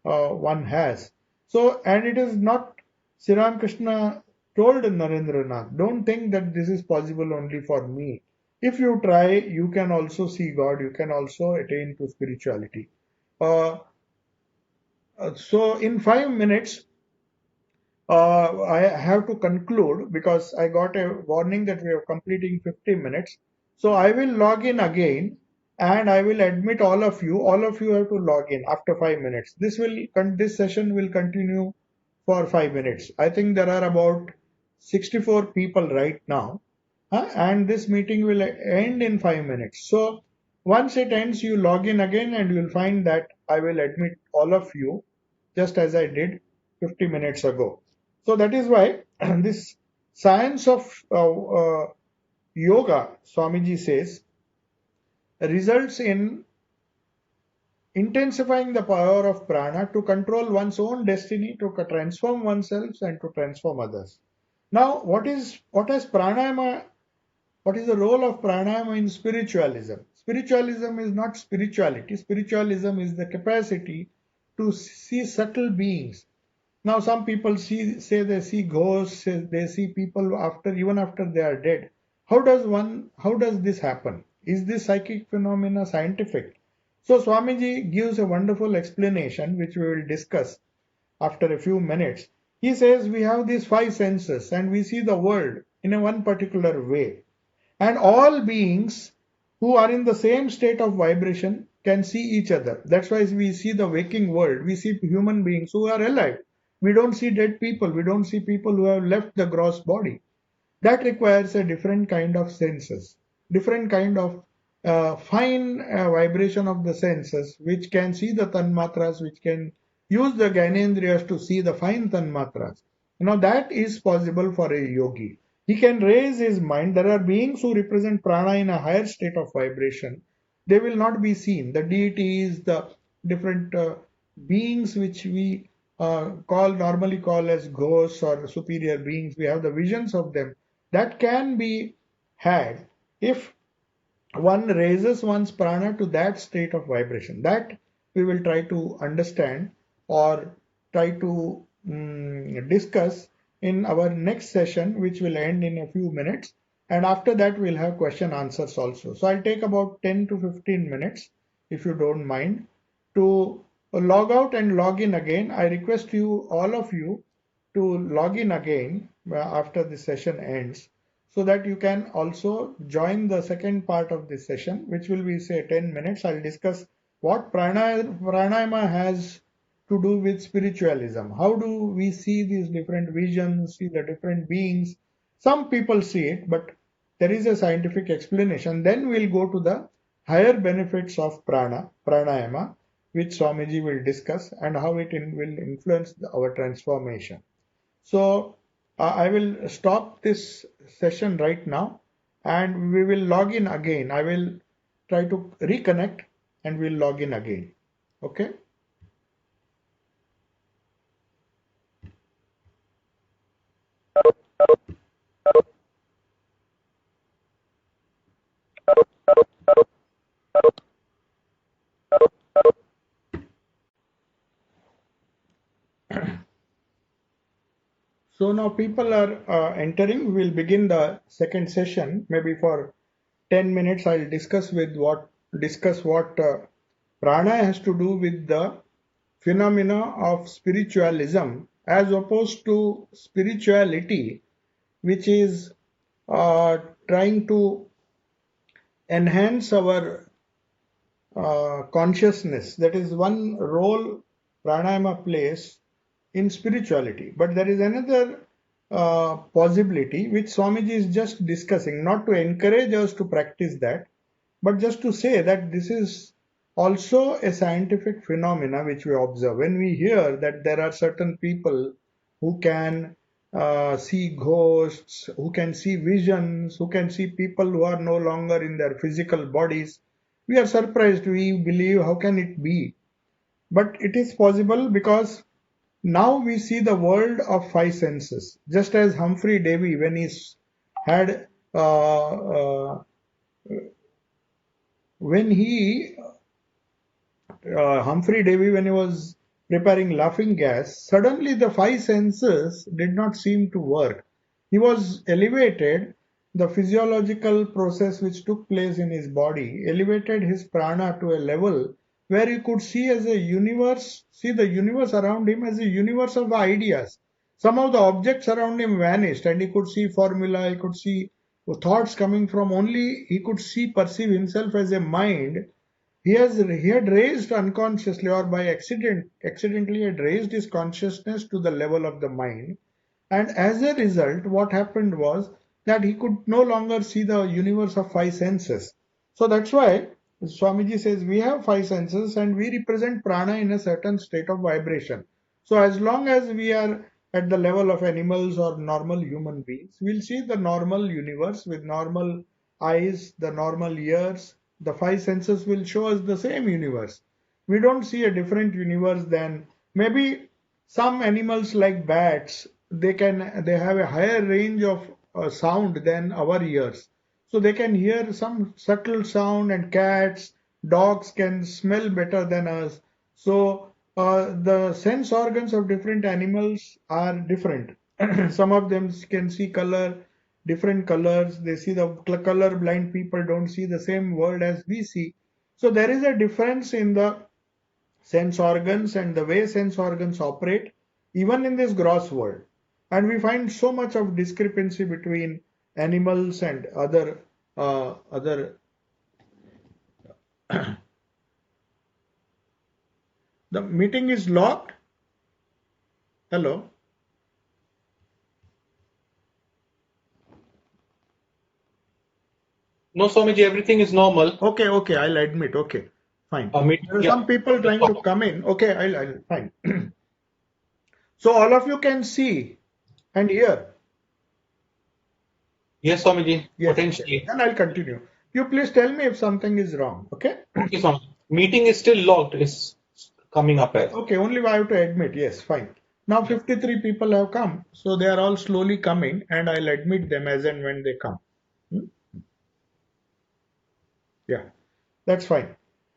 S1: one has. So, and it is not Sri Ramakrishna told Narendranath, don't think that this is possible only for me. If you try, you can also see God, you can also attain to spirituality. So, in 5 minutes, I have to conclude because I got a warning that we are completing 50 minutes. So I will log in again and I will admit all of you. All of you have to log in after 5 minutes. This session will continue for 5 minutes. I think there are about 64 people right now, and this meeting will end in 5 minutes. So once it ends, you log in again and you will find that I will admit all of you just as I did 50 minutes ago. So that is why this science of yoga, Swamiji says, results in intensifying the power of prana to control one's own destiny, to transform oneself and to transform others. Now, what is pranayama? What is the role of pranayama in spiritualism? Spiritualism is not spirituality. Spiritualism is the capacity to see subtle beings. Now, some people say they see ghosts, they see people even after they are dead. How does this happen? Is this psychic phenomena scientific? So Swamiji gives a wonderful explanation which we will discuss after a few minutes. He says we have these 5 senses and we see the world in a one particular way. And all beings who are in the same state of vibration can see each other. That's why we see the waking world. We see human beings who are alive. We don't see dead people. We don't see people who have left the gross body. That requires a different kind of senses. different kind of fine vibration of the senses, which can see the tanmatras, which can use the Gyanendriyas to see the fine tanmatras. That is possible for a yogi. He can raise his mind. There are beings who represent prana in a higher state of vibration. They will not be seen. The deities, the different beings which we normally call as ghosts or superior beings, we have the visions of them. That can be had if one raises one's prana to that state of vibration. That we will try to understand or try to discuss in our next session, which will end in a few minutes. And after that, we'll have question answers also. So I'll take about 10 to 15 minutes, if you don't mind, to log out and log in again. I request you, all of you, to log in again after the session ends, so that you can also join the second part of this session, which will be, say, 10 minutes. I'll discuss what pranayama has to do with spiritualism. How do we see these different visions, see the different beings? Some people see it, but there is a scientific explanation. Then we'll go to the higher benefits of pranayama, which Swamiji will discuss, and how it will influence our transformation. So I will stop this session right now and we will log in again. I will try to reconnect and we'll log in again. Okay. So now people are entering. We will begin the second session. Maybe for 10 minutes I'll discuss what prana has to do with the phenomena of spiritualism as opposed to spirituality, which is trying to enhance our consciousness. That is one role pranayama plays in spirituality. But there is another possibility which Swamiji is just discussing, not to encourage us to practice that, but just to say that this is also a scientific phenomena which we observe. When we hear that there are certain people who can see ghosts, who can see visions, who can see people who are no longer in their physical bodies, we are surprised. We believe, how can it be? But it is possible because now we see the world of five senses. Just as Humphrey Davy, when he had when he Humphrey Davy, when he was preparing laughing gas, suddenly the five senses did not seem to work. He was elevated. The physiological process which took place in his body elevated his prana to a level where he could see as a universe, see the universe around him as a universe of ideas. Some of the objects around him vanished and he could see formula, he could see thoughts coming from only, he could see, perceive himself as a mind. He had raised unconsciously or by accidentally had raised his consciousness to the level of the mind, and as a result what happened was that he could no longer see the universe of five senses. So that's why Swamiji says we have five senses and we represent prana in a certain state of vibration. So as long as we are at the level of animals or normal human beings, we'll see the normal universe with normal eyes, the normal ears. The five senses will show us the same universe. We don't see a different universe than maybe some animals like bats. They have a higher range of sound than our ears. So they can hear some subtle sound, and cats, dogs can smell better than us. So the sense organs of different animals are different. Some of them can see color, different colors. They see the color blind people don't see the same world as we see. So there is a difference in the sense organs and the way sense organs operate, even in this gross world. And we find so much of discrepancy between animals and other. The meeting is locked. Hello.
S2: No, Swamiji, everything is normal.
S1: Okay, okay, I'll admit. Okay, fine.
S2: Meeting,
S1: There are
S2: yeah.
S1: some people trying to come in. Okay, I'll fine. So all of you can see and hear.
S2: Yes, Swamiji,
S1: Yes, okay.
S2: potentially.
S1: Then I'll continue. You please tell me if something is wrong. Okay.
S2: Okay, Swamiji. Meeting is still logged. It's coming up
S1: Okay,
S2: as.
S1: okay. Only I have to admit. Yes, fine. Now
S2: Yeah.
S1: 53 people have come, so they are all slowly coming, and I'll admit them as and when they come. Hmm? Yeah, that's fine.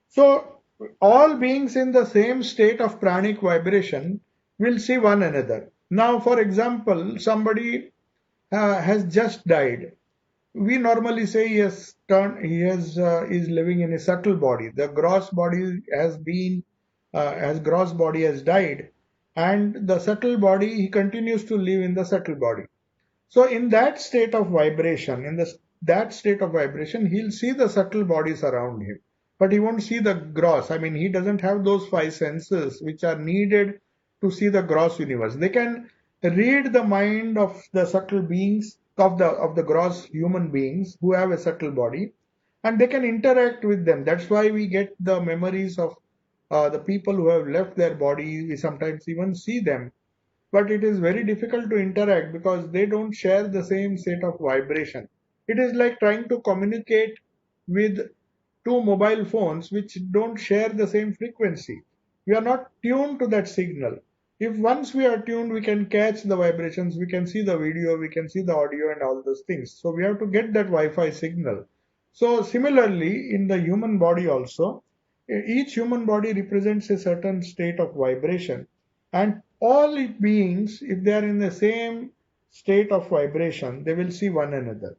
S1: So all beings in the same state of pranic vibration will see one another. Now, for example, somebody has just died. We normally say he is living in a subtle body. The gross body has been as gross body has died, and the subtle body he continues to live in the subtle body. So in that state of vibration, that state of vibration, he'll see the subtle bodies around him, but he won't see the gross. I mean, he doesn't have those five senses which are needed to see the gross universe. They can read the mind of the subtle beings of the gross human beings who have a subtle body, and they can interact with them. That's why we get the memories of the people who have left their body. We sometimes even see them, but it is very difficult to interact because they don't share the same state of vibration. It is like trying to communicate with two mobile phones which don't share the same frequency. We are not tuned to that signal. If once we are tuned, we can catch the vibrations, we can see the video, we can see the audio and all those things. So we have to get that Wi-Fi signal. So similarly, in the human body also, each human body represents a certain state of vibration, and all beings, if they are in the same state of vibration, they will see one another.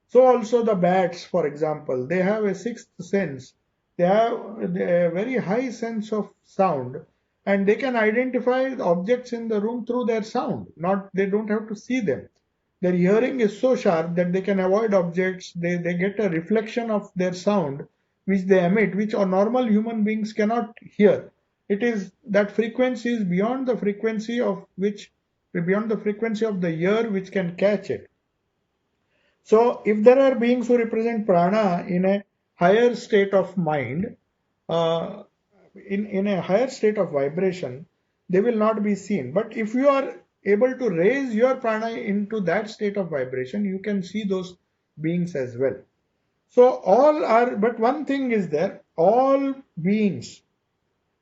S1: So also the bats, for example, they have a sixth sense. They have a very high sense of sound, and they can identify objects in the room through their sound. Not they don't have to see them. Their hearing is so sharp that they can avoid objects. They get a reflection of their sound which they emit, which our normal human beings cannot hear. It is that frequency is beyond the frequency of the ear which can catch it. So if there are beings who represent prana in a higher state of mind, uh, in a higher state of vibration, they will not be seen. But if you are able to raise your prana into that state of vibration, you can see those beings as well. So all are, but one thing is there, all beings,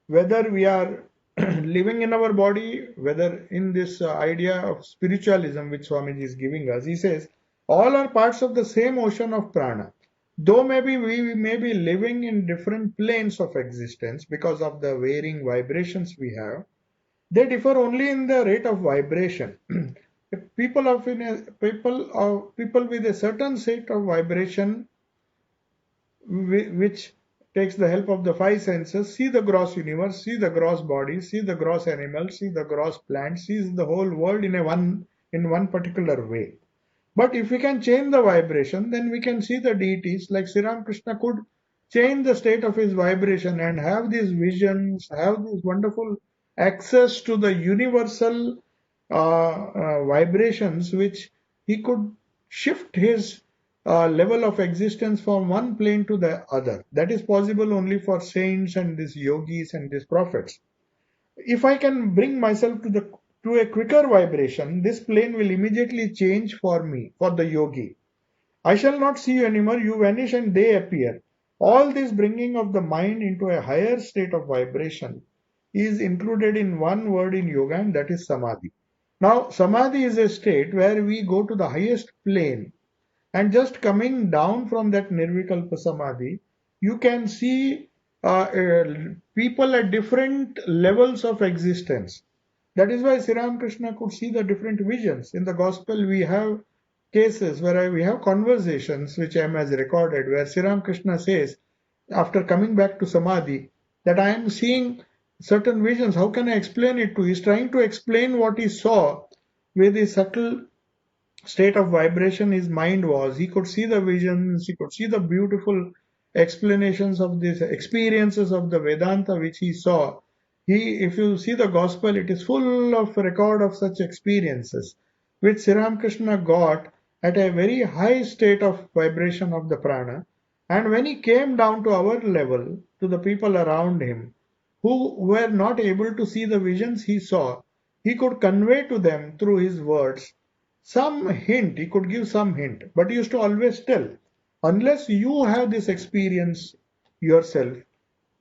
S1: whether we are living in our body, whether in this idea of spiritualism which Swamiji is giving us, he says all are parts of the same ocean of prana. Though maybe we may be living in different planes of existence because of the varying vibrations we have, they differ only in the rate of vibration. People with a certain state of vibration which takes the help of the five senses, see the gross universe, see the gross body, see the gross animal, see the gross plant, sees the whole world in one particular way. But if we can change the vibration, then we can see the deities like Sri Ramakrishna could change the state of his vibration and have these visions, have this wonderful access to the universal vibrations, which he could shift his level of existence from one plane to the other. That is possible only for saints and these yogis and these prophets. If I can bring myself to a quicker vibration, this plane will immediately change for me, for the yogi. I shall not see you anymore, you vanish and they appear. All this bringing of the mind into a higher state of vibration is included in one word in yoga, and that is samadhi. Now, samadhi is a state where we go to the highest plane, and just coming down from that nirvikalpa samadhi, you can see people at different levels of existence. That is why Sri Ramakrishna could see the different visions. In the gospel, we have cases where we have conversations which M has recorded, where Sri Ramakrishna says, after coming back to samadhi, that I am seeing certain visions. How can I explain it to you? He's trying to explain what he saw with his subtle state of vibration his mind was. He could see the visions, he could see the beautiful explanations of these experiences of the Vedanta which he saw. If you see the gospel, it is full of record of such experiences which Sri Ramakrishna got at a very high state of vibration of the prana. And when he came down to our level, to the people around him who were not able to see the visions he saw, he could convey to them through his words some hint. He could give some hint, but he used to always tell, unless you have this experience yourself,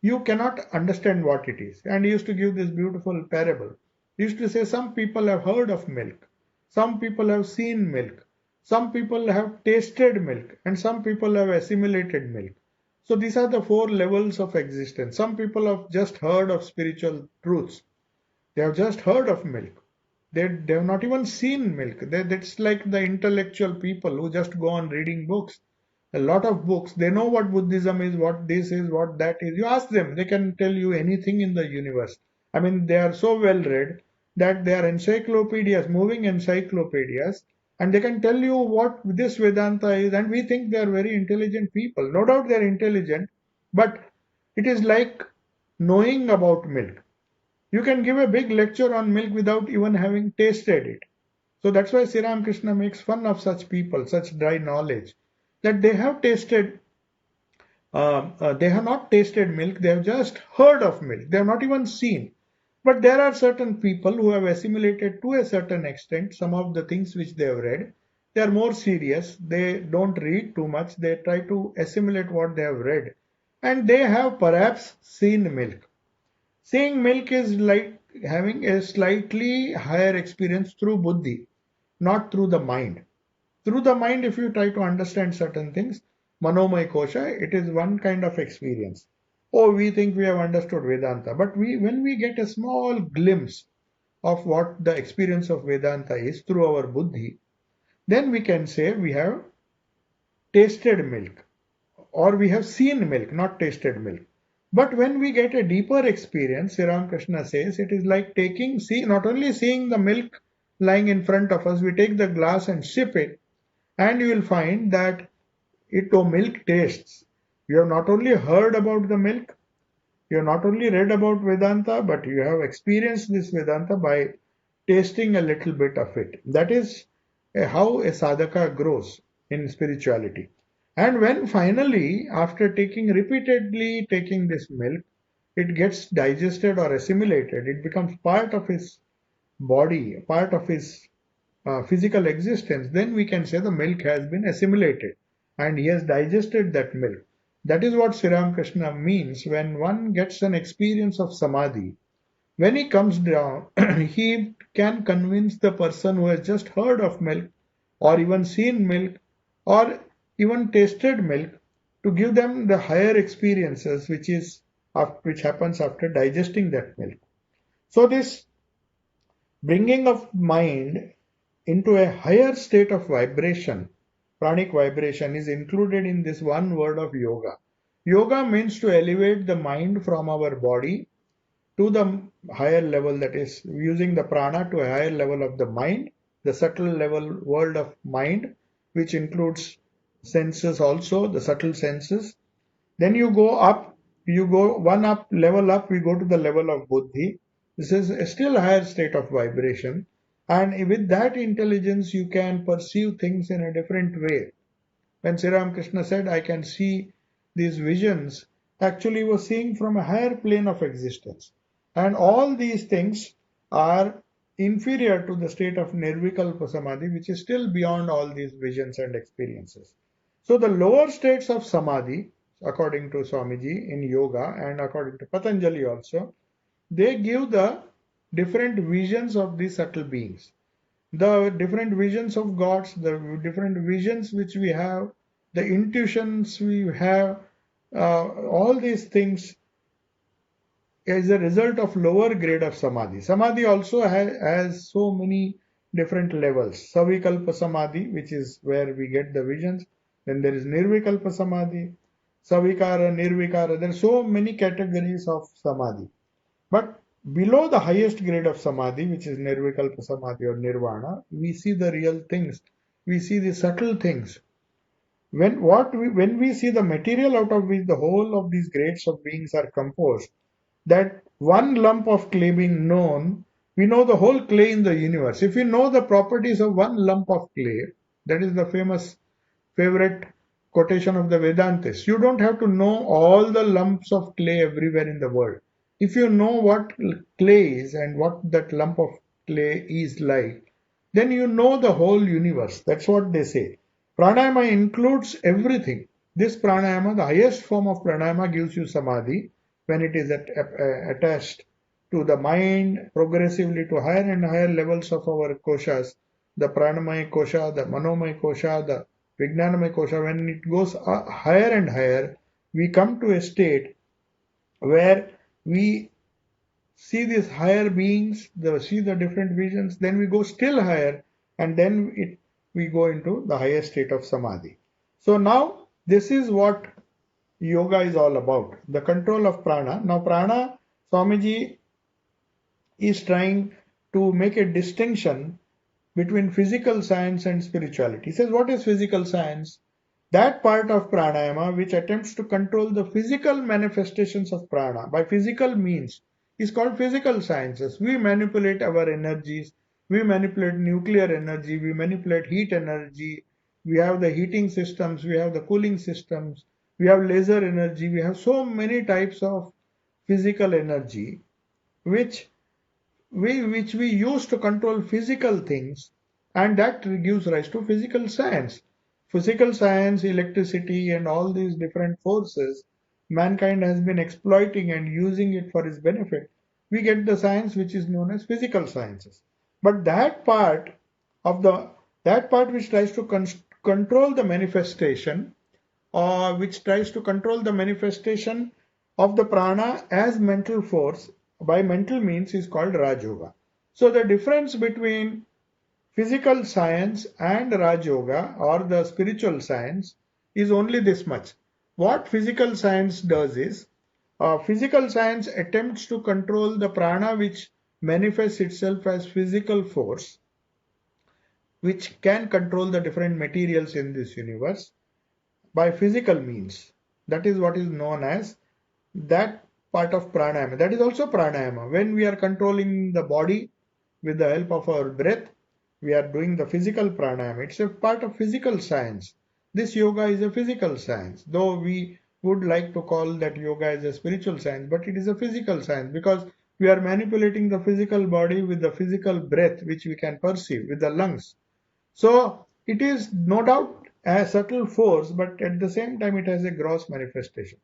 S1: you cannot understand what it is. And he used to give this beautiful parable. He used to say, some people have heard of milk, some people have seen milk, some people have tasted milk, and some people have assimilated milk. So these are the four levels of existence. Some people have just heard of spiritual truths. They have just heard of milk. They have not even seen milk. That's like the intellectual people who just go on reading books, a lot of books. They know what Buddhism is, what this is, what that is. You ask them, they can tell you anything in the universe. I mean, they are so well read that they are encyclopedias, moving encyclopedias, and they can tell you what this Vedanta is. And we think they are very intelligent people. No doubt they are intelligent, but it is like knowing about milk. You can give a big lecture on milk without even having tasted it. So that's why Sri Ramakrishna makes fun of such people, such dry knowledge, that they have not tasted milk, they have just heard of milk, they have not even seen. But there are certain people who have assimilated to a certain extent some of the things which they have read. They are more serious, they don't read too much, they try to assimilate what they have read. And they have perhaps seen milk. Seeing milk is like having a slightly higher experience through buddhi, not through the mind. Through the mind, if you try to understand certain things, manomay kosha, it is one kind of experience. Oh, we think we have understood Vedanta, but when we get a small glimpse of what the experience of Vedanta is through our buddhi, then we can say we have tasted milk, or we have seen milk, not tasted milk. But when we get a deeper experience, Sri Ramakrishna says, it is like not only seeing the milk lying in front of us, we take the glass and sip it, and you will find that milk tastes. You have not only heard about the milk, you have not only read about Vedanta, but you have experienced this Vedanta by tasting a little bit of it. That is how a sadhaka grows in spirituality. And when finally, after repeatedly taking this milk, it gets digested or assimilated, it becomes part of his body, part of his physical existence, then we can say the milk has been assimilated and he has digested that milk. That is what Sri Ramakrishna means when one gets an experience of samadhi. When he comes down, he can convince the person who has just heard of milk or even seen milk or even tasted milk to give them the higher experiences which happens after digesting that milk. So this bringing of mind into a higher state of vibration, pranic vibration, is included in this one word of yoga. Yoga means to elevate the mind from our body to the higher level, that is using the prana to a higher level of the mind, the subtle level world of mind, which includes senses also, the subtle senses. Then you go up, level up, we go to the level of buddhi. This is a still higher state of vibration. And with that intelligence, you can perceive things in a different way. When Sri Ramakrishna said, I can see these visions, actually he was seeing from a higher plane of existence. And all these things are inferior to the state of nirvikalpa samadhi, which is still beyond all these visions and experiences. So the lower states of samadhi, according to Swamiji in yoga and according to Patanjali also, they give the different visions of these subtle beings, the different visions of gods, the different visions which we have, the intuitions we have, all these things is a result of lower grade of samadhi. Samadhi also has so many different levels. Savikalpa samadhi, which is where we get the visions. Then there is nirvikalpa samadhi, savikara, nirvikara. There are so many categories of samadhi. But below the highest grade of samadhi, which is nirvikalpa samadhi or nirvana, we see the real things. We see the subtle things. When we see the material out of which the whole of these grades of beings are composed, that one lump of clay being known, we know the whole clay in the universe. If we know the properties of one lump of clay, That is the famous favorite quotation of the Vedantists. You don't have to know all the lumps of clay everywhere in the world. If you know what clay is and what that lump of clay is like, then you know the whole universe. That's what they say. Pranayama includes everything. This pranayama, the highest form of pranayama, gives you samadhi when it is attached to the mind progressively to higher and higher levels of our koshas, the pranamaya kosha, the manomaya kosha, the vijnanamaya kosha. When it goes higher and higher, we come to a state where we see these higher beings, see the different visions, then we go still higher, and then we go into the higher state of samadhi. So now this is what yoga is all about, the control of prana. Now prana, Swamiji is trying to make a distinction between physical science and spirituality. He says, what is physical science? That part of pranayama which attempts to control the physical manifestations of prana by physical means is called physical sciences. We manipulate our energies, we manipulate nuclear energy, we manipulate heat energy, we have the heating systems, we have the cooling systems, we have laser energy, we have so many types of physical energy which we use to control physical things, and that gives rise to physical science. Physical science, electricity, and all these different forces mankind has been exploiting and using it for its benefit. We get the science which is known as physical sciences. But that part which tries to control the manifestation, or which tries to control the manifestation of the prana as mental force by mental means, is called Raj Yoga. So the difference between physical science and Raj Yoga, or the spiritual science, is only this much. What physical science does is, physical science attempts to control the prana which manifests itself as physical force, which can control the different materials in this universe by physical means. That is what is known as that part of pranayama. That is also pranayama. When we are controlling the body with the help of our breath, we are doing the physical pranayama. It's a part of physical science. This yoga is a physical science, though we would like to call that yoga as a spiritual science, but it is a physical science because we are manipulating the physical body with the physical breath which we can perceive with the lungs. So it is no doubt a subtle force, but at the same time it has a gross manifestation.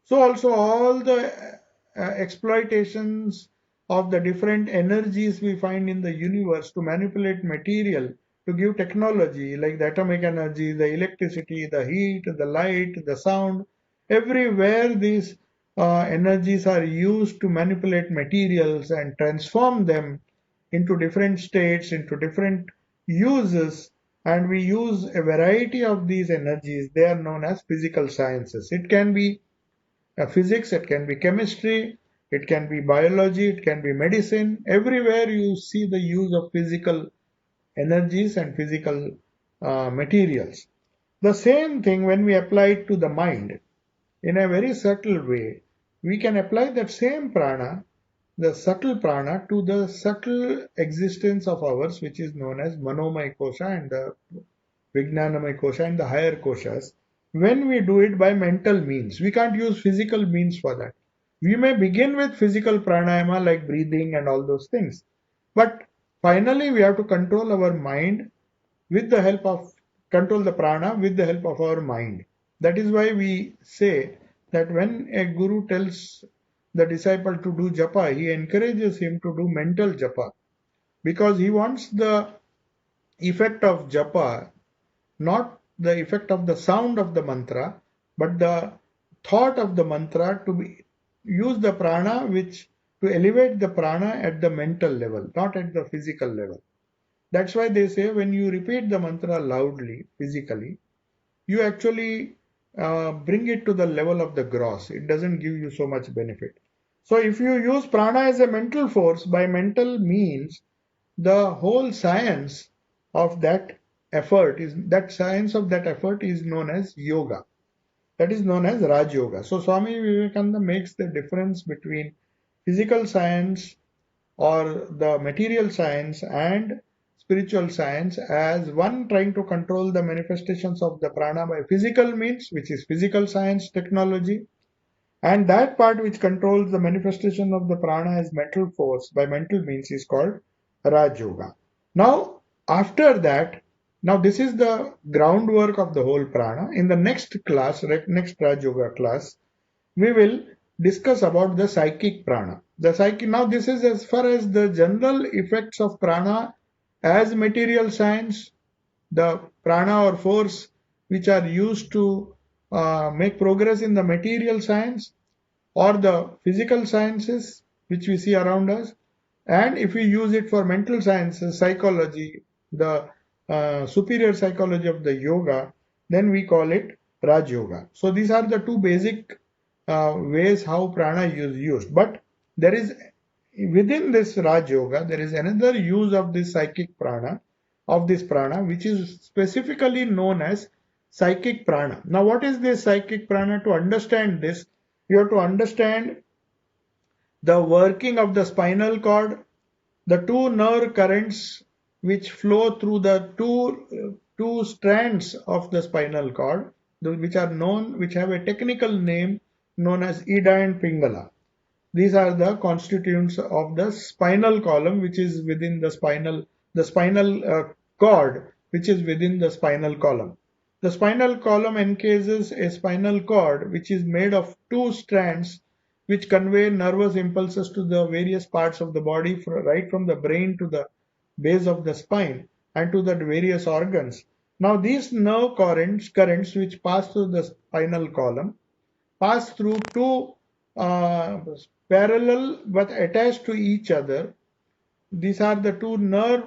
S1: So also all the exploitations of the different energies we find in the universe to manipulate material, to give technology like the atomic energy, the electricity, the heat, the light, the sound, everywhere these energies are used to manipulate materials and transform them into different states, into different uses, and we use a variety of these energies. They are known as physical sciences. It can be physics, it can be chemistry, it can be biology, it can be medicine. Everywhere you see the use of physical energies and physical materials. The same thing when we apply it to the mind in a very subtle way, we can apply that same prana, the subtle prana, to the subtle existence of ours, which is known as manomaya kosha and the vijnanamaya kosha and the higher koshas. When we do it by mental means, we can't use physical means for that. We may begin with physical pranayama like breathing and all those things, but finally we have to control our mind with the help of control the prana with the help of our mind. That is why we say that when a guru tells the disciple to do japa, he encourages him to do mental japa because he wants the effect of japa, not the effect of the sound of the mantra, but the thought of the mantra to be use the prana which to elevate the prana at the mental level, not at the physical level. That's why they say when you repeat the mantra loudly, physically, you actually bring it to the level of the gross. It doesn't give you so much benefit. So if you use prana as a mental force, by mental means, the whole science of that science of that effort is known as yoga. That is known as Raj Yoga. So Swami Vivekananda makes the difference between physical science or the material science and spiritual science as one trying to control the manifestations of the prana by physical means, which is physical science technology, and that part which controls the manifestation of the prana as mental force by mental means is called Raj Yoga. Now, after that, now this is the groundwork of the whole prana. In the next class, next Raj Yoga class, we will discuss about the psychic prana. The psychic, now this is as far as the general effects of prana as material science, the prana or force which are used to make progress in the material science or the physical sciences which we see around us, and if we use it for mental sciences, psychology, the superior psychology of the yoga, then we call it Raj Yoga. So these are the two basic ways how prana is used. But there is, within this Raj Yoga, there is another use of this psychic prana, of this prana, which is specifically known as psychic prana. Now, what is this psychic prana? To understand this, you have to understand the working of the spinal cord, the two nerve currents which flow through the two strands of the spinal cord, which are known, which have a technical name known as Ida and Pingala. These are the constituents of the spinal column, which is within the spinal cord, which is within the spinal column. The spinal column encases a spinal cord which is made of two strands which convey nervous impulses to the various parts of the body, right from the brain to the base of the spine and to the various organs. Now these nerve currents which pass through the spinal column pass through two parallel but attached to each other. These are the two nerve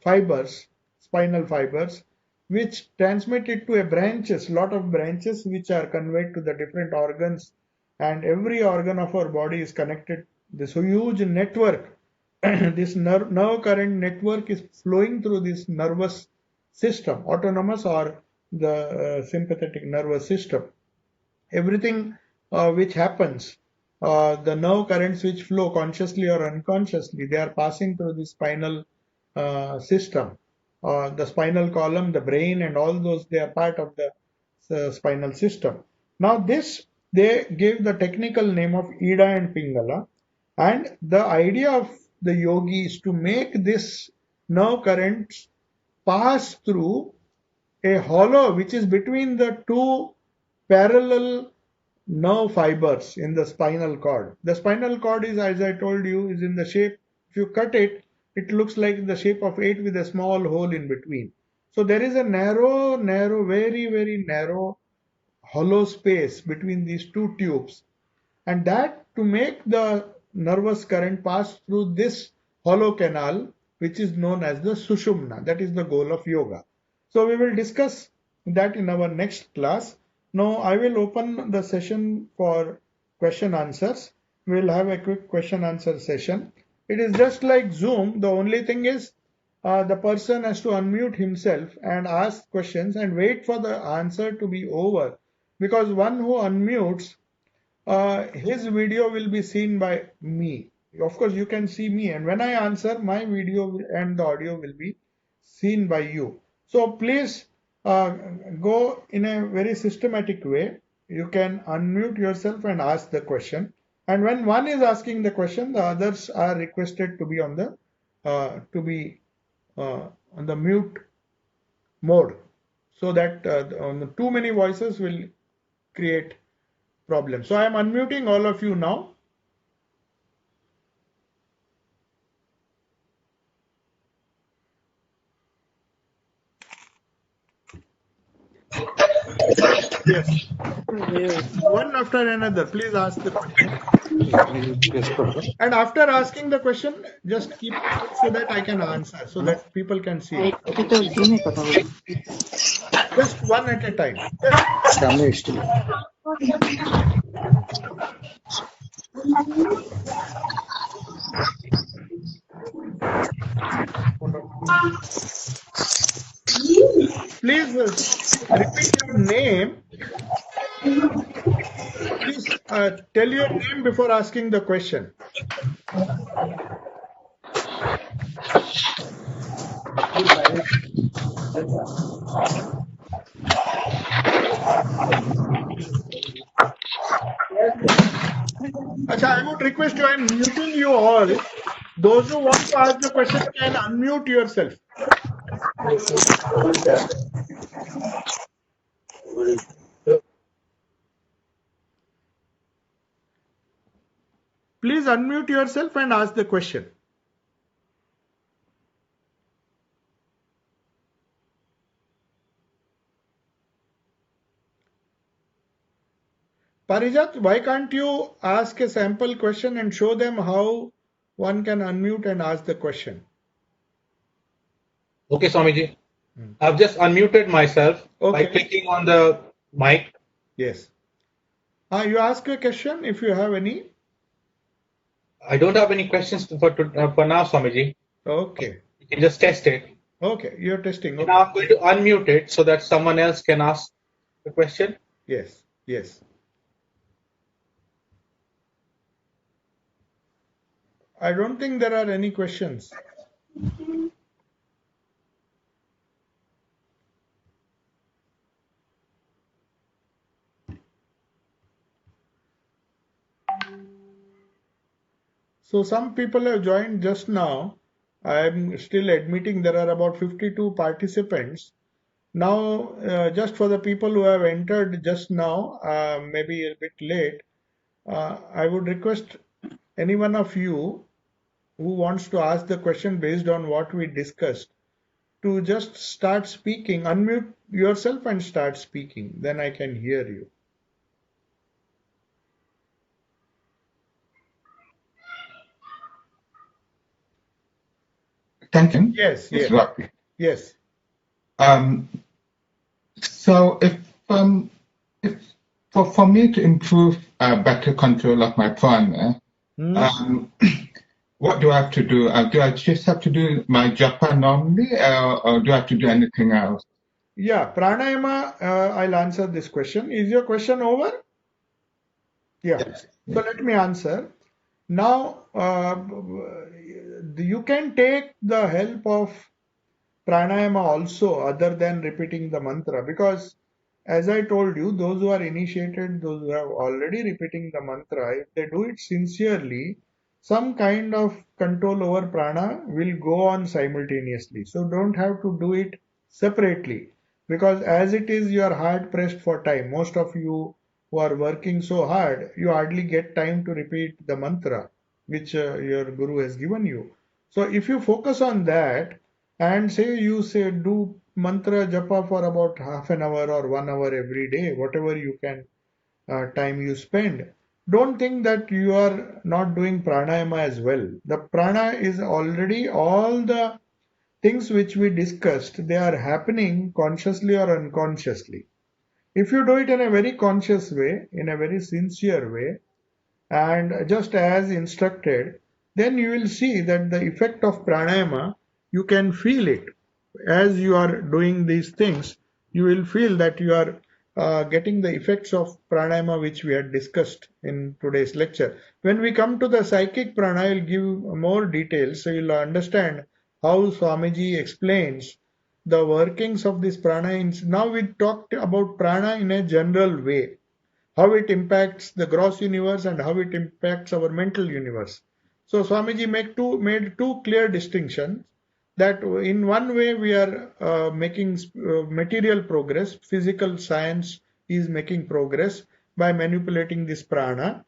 S1: fibers, spinal fibers, which transmit it to lot of branches which are conveyed to the different organs, and every organ of our body is connected. This huge network, this nerve current network is flowing through this nervous system, autonomous or the sympathetic nervous system. Everything which happens, the nerve currents which flow consciously or unconsciously, they are passing through the spinal system. The spinal column, the brain and all those, they are part of the spinal system. Now this, they gave the technical name of Ida and Pingala, and the idea of the yogi is to make this nerve currents pass through a hollow which is between the two parallel nerve fibers in the spinal cord. The spinal cord is, as I told you, is in the shape, if you cut it, it looks like the shape of 8 with a small hole in between. So there is a narrow, very narrow hollow space between these two tubes, and that to make the nervous current pass through this hollow canal, which is known as the Sushumna. That is the goal of yoga. So we will discuss that in our next class. Now I will open the session for question answers. We will have a quick question answer session. It is just like Zoom. The only thing is the person has to unmute himself and ask questions and wait for the answer to be over, because one who unmutes, his video will be seen by me. Of course, you can see me, and when I answer, my video and the audio will be seen by you. So please go in a very systematic way. You can unmute yourself and ask the question. And when one is asking the question, the others are requested to be on the mute mode, so that too many voices will create problems. So I am unmuting all of you now. Yes. One after another, please ask the question.
S2: Yes, Professor.
S1: And after asking the question, just keep it so that I can answer, so that people can see it. Just one at a time. Please repeat your name. Please tell your name before asking the question. Acha, I would request you, I'm muting you all. Those who want to ask the question can unmute yourself. Please unmute yourself and ask the question. Parijat, why can't you ask a sample question and show them how one can unmute and ask the question?
S2: Okay, Swamiji. I've just unmuted myself by
S1: Okay.
S2: clicking on the mic.
S1: Yes. You ask a question if you have any.
S2: I don't have any questions for now, Swamiji.
S1: Okay.
S2: You can just test it.
S1: Okay. You're testing.
S2: And
S1: Okay.
S2: now I'm going to unmute it so that someone else can ask the question.
S1: Yes. Yes. I don't think there are any questions. So some people have joined just now. I'm still admitting there are about 52 participants. Now, just for the people who have entered just now, maybe a bit late, I would request any one of you who wants to ask the question based on what we discussed to just start speaking, unmute yourself and start speaking. Then I can hear you.
S3: Thank you.
S1: Yes,
S3: It's
S1: yes,
S3: Rocky.
S1: yes.
S3: So if for me to improve better control of my prana, what do I have to do? Do I just have to do my japa normally, or do I have to do anything else?
S1: Yeah, pranayama, I'll answer this question. Is your question over? Yeah.
S3: Yes.
S1: So let me answer. Now, you can take the help of pranayama also other than repeating the mantra, because as I told you, those who are initiated, those who have already repeating the mantra, if they do it sincerely, some kind of control over prana will go on simultaneously. So don't have to do it separately, because as it is, you are hard pressed for time. Most of you who are working so hard, you hardly get time to repeat the mantra which your guru has given you. So if you focus on that, and say you say do mantra japa for about half an hour or 1 hour every day, whatever you can time you spend, don't think that you are not doing pranayama as well. The prana is already all the things which we discussed, they are happening consciously or unconsciously. If you do it in a very conscious way, in a very sincere way, and just as instructed, then you will see that the effect of pranayama, you can feel it. As you are doing these things, you will feel that you are getting the effects of pranayama which we had discussed in today's lecture. When we come to the psychic prana, I will give more details so you'll understand how Swamiji explains the workings of this prana. Now we talked about prana in a general way, how it impacts the gross universe and how it impacts our mental universe. So Swamiji made two clear distinctions, that in one way we are making material progress, physical science is making progress by manipulating this prana,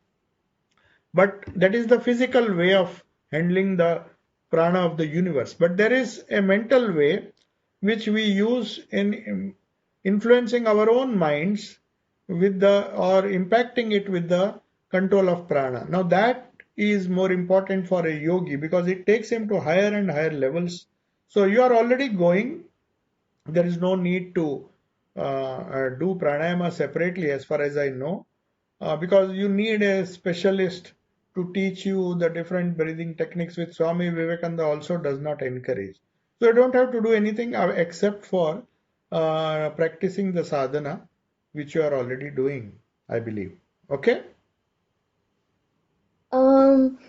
S1: but that is the physical way of handling the prana of the universe. But there is a mental way which we use in influencing our own minds with the or impacting it with the control of prana. Now that is more important for a yogi because it takes him to higher and higher levels. So you are already going. There is no need to do pranayama separately as far as I know, because you need a specialist to teach you the different breathing techniques, which Swami Vivekananda also does not encourage. So you don't have to do anything except for practicing the sadhana, which you are already doing, I believe. Okay?
S4: Um,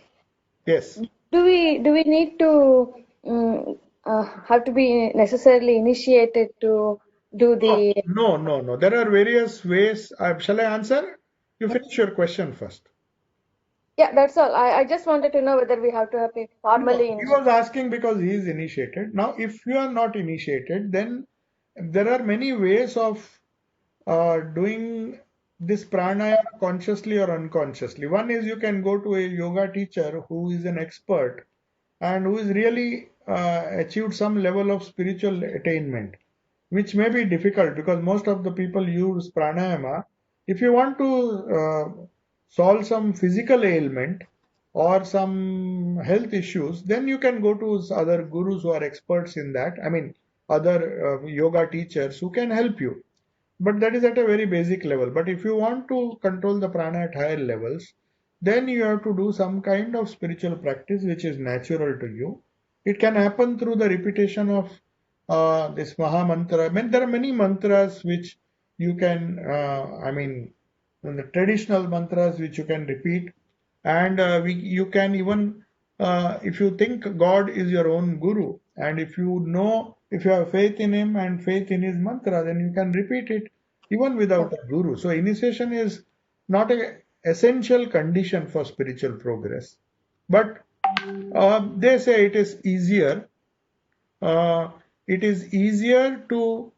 S1: Yes.
S4: do we need to have to be necessarily initiated to do the.
S1: No. There are various ways. Shall I answer? You finish your question first.
S4: Yeah, that's all. I just wanted to know whether we have to be formally
S1: He was asking because he is initiated. Now, if you are not initiated, then there are many ways of doing this pranayama consciously or unconsciously. One is you can go to a yoga teacher who is an expert and who is really achieved some level of spiritual attainment, which may be difficult because most of the people use pranayama. If you want to solve some physical ailment or some health issues, then you can go to other gurus who are experts in that. I mean, other yoga teachers who can help you. But that is at a very basic level. But if you want to control the prana at higher levels, then you have to do some kind of spiritual practice which is natural to you. It can happen through the repetition of this Maha Mantra. I mean, there are many mantras which you can, the traditional mantras which you can repeat, and you can even, if you think God is your own guru, and if you have faith in him and faith in his mantra, then you can repeat it even without a guru. So initiation is not an essential condition for spiritual progress, but they say it is easier. It is easier to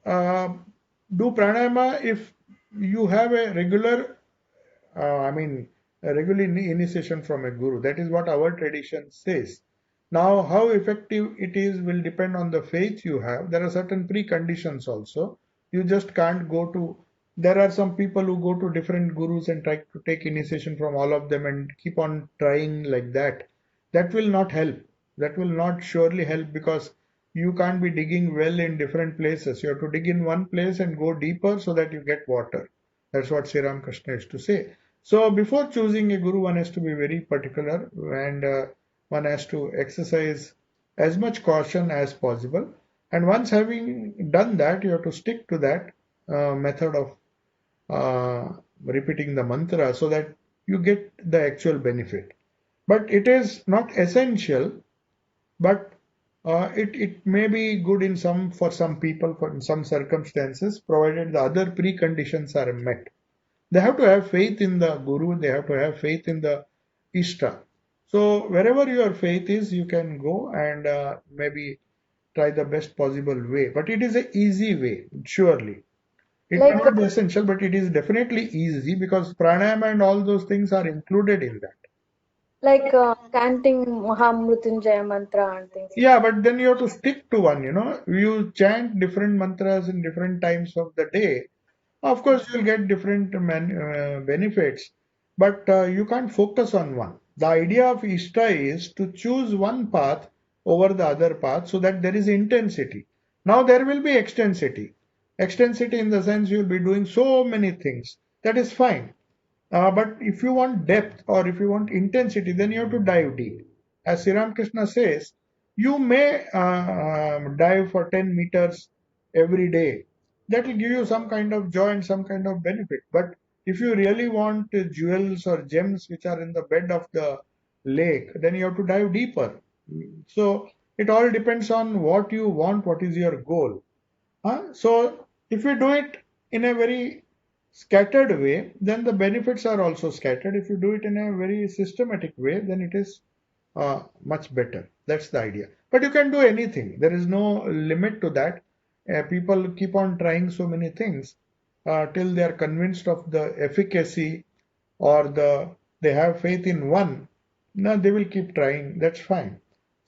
S1: do pranayama if you have a regular, a regular initiation from a guru. That is what our tradition says. Now, how effective it is will depend on the faith you have. There are certain preconditions also. You just can't go to. There are some people who go to different gurus and try to take initiation from all of them and keep on trying like that. That will not help. That will not surely help because you can't be digging well in different places. You have to dig in one place and go deeper so that you get water. That's what Sri Ramakrishna used to say. So before choosing a guru, one has to be very particular and one has to exercise as much caution as possible. And once having done that, you have to stick to that method of repeating the mantra so that you get the actual benefit. But it is not essential, but it may be good for some people in some circumstances, provided the other preconditions are met. They have to have faith in the guru, they have to have faith in the ishta. So wherever your faith is, you can go and maybe try the best possible way. But it is an easy way, surely. It may
S4: like
S1: not be essential, but it is definitely easy because pranayama and all those things are included in that.
S4: chanting Mahamrutyunjaya mantra and things.
S1: Yeah, but then you have to stick to one, You chant different mantras in different times of the day. Of course, you'll get different benefits, but you can't focus on one. The idea of Ishta is to choose one path over the other path so that there is intensity. Now, there will be extensity. Extensity in the sense you'll be doing so many things. That is fine. But if you want depth or if you want intensity, then you have to dive deep. As Sri Ramakrishna says, you may dive for 10 meters every day. That will give you some kind of joy and some kind of benefit. But if you really want jewels or gems which are in the bed of the lake, then you have to dive deeper. So it all depends on what you want, what is your goal. So if you do it in a very scattered way, then the benefits are also scattered. If you do it in a very systematic way, then it is much better. That's the idea. But you can do anything. There is no limit to that. People keep on trying so many things till they are convinced of the efficacy or they have faith in one. Now they will keep trying. That's fine.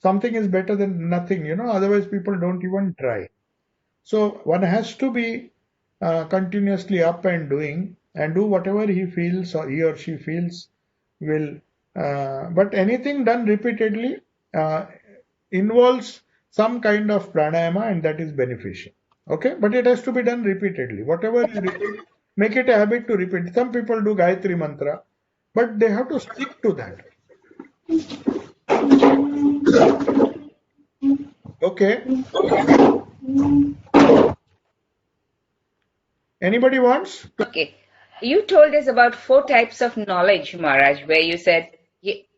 S1: Something is better than nothing, Otherwise, people don't even try. So one has to be continuously up and doing and do whatever he feels or he or she feels will. But anything done repeatedly involves some kind of pranayama and that is beneficial. Okay, but it has to be done repeatedly. Whatever you repeat, make it a habit to repeat. Some people do Gayatri mantra, but they have to stick to that. Okay. Anybody wants?
S5: Okay. You told us about 4 types of knowledge, Maharaj, where you said,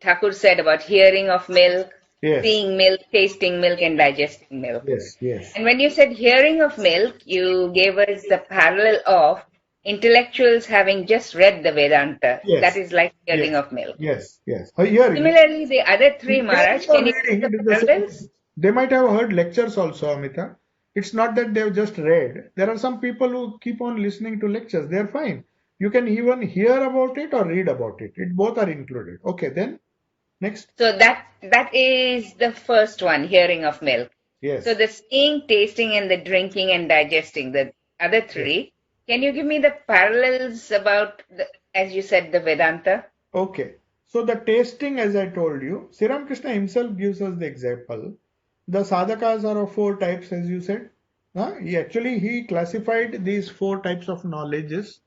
S5: Thakur said about hearing of milk,
S1: Yes,
S5: seeing milk, tasting milk, and digesting milk.
S1: yes, yes,
S5: And when you said hearing of milk, you gave us the parallel of intellectuals having just read the Vedanta. That
S1: yes,
S5: is like
S1: yes,
S5: hearing of milk.
S1: yes, yes. Hearing.
S5: Similarly, the other three,
S1: Hearing
S5: Maharaj,
S1: or
S5: can you give
S1: reading,
S5: the
S1: it is the same
S5: parallels?
S1: thing. They might have heard lectures also, Amita. It's not that they've just read. There are some people who keep on listening to lectures. They're fine. You can even hear about it or read about it. It both are included. Okay, then next.
S5: So that is the first one, hearing of milk. So
S1: Yes,
S5: the seeing, tasting, and the drinking and digesting, the other
S1: yes.
S5: three. Can you give me the parallels about, as you said, the Vedanta?
S1: Okay. So the tasting, as I told you, Sri Ramakrishna himself gives us the example. The sadhakas are of four types, as you said. He classified these four types of knowledge,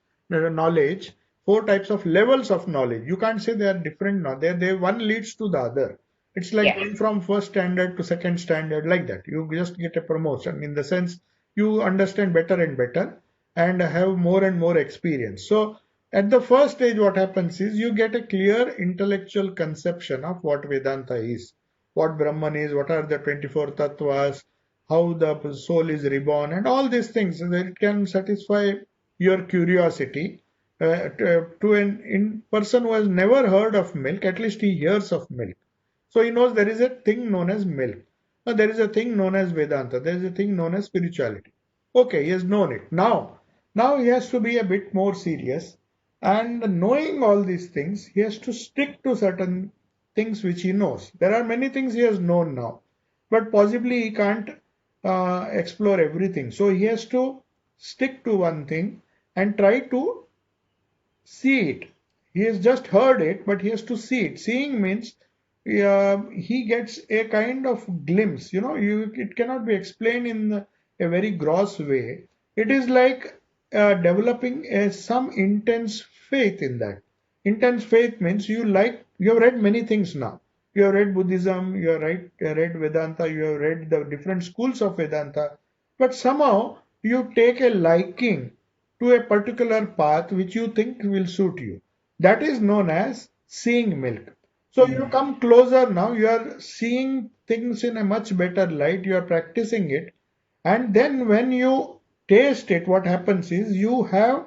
S1: four types of levels of knowledge. You can't say they are different now. They one leads to the other. It's like
S5: Yeah.
S1: going from first standard to second standard, like that. You just get a promotion in the sense you understand better and better and have more and more experience. So at the first stage, what happens is you get a clear intellectual conception of what Vedanta is, what Brahman is, what are the 24 tattvas, how the soul is reborn, and all these things. So that it can satisfy your curiosity. To an in person who has never heard of milk, at least he hears of milk. So he knows there is a thing known as milk. Now, there is a thing known as Vedanta. There is a thing known as spirituality. Okay, he has known it. Now he has to be a bit more serious. And knowing all these things, he has to stick to certain things which he knows. There are many things he has known now, but possibly he can't explore everything. So he has to stick to one thing and try to see it. He has just heard it, but he has to see it. Seeing means he gets a kind of glimpse. It cannot be explained in a very gross way. It is like developing some intense faith in that. Intense faith means you have read many things now. You have read Buddhism, you have read Vedanta, you have read the different schools of Vedanta, but somehow you take a liking to a particular path which you think will suit you. That is known as seeing milk. So you come closer now, you are seeing things in a much better light, you are practicing it, and then when you taste it, what happens is you have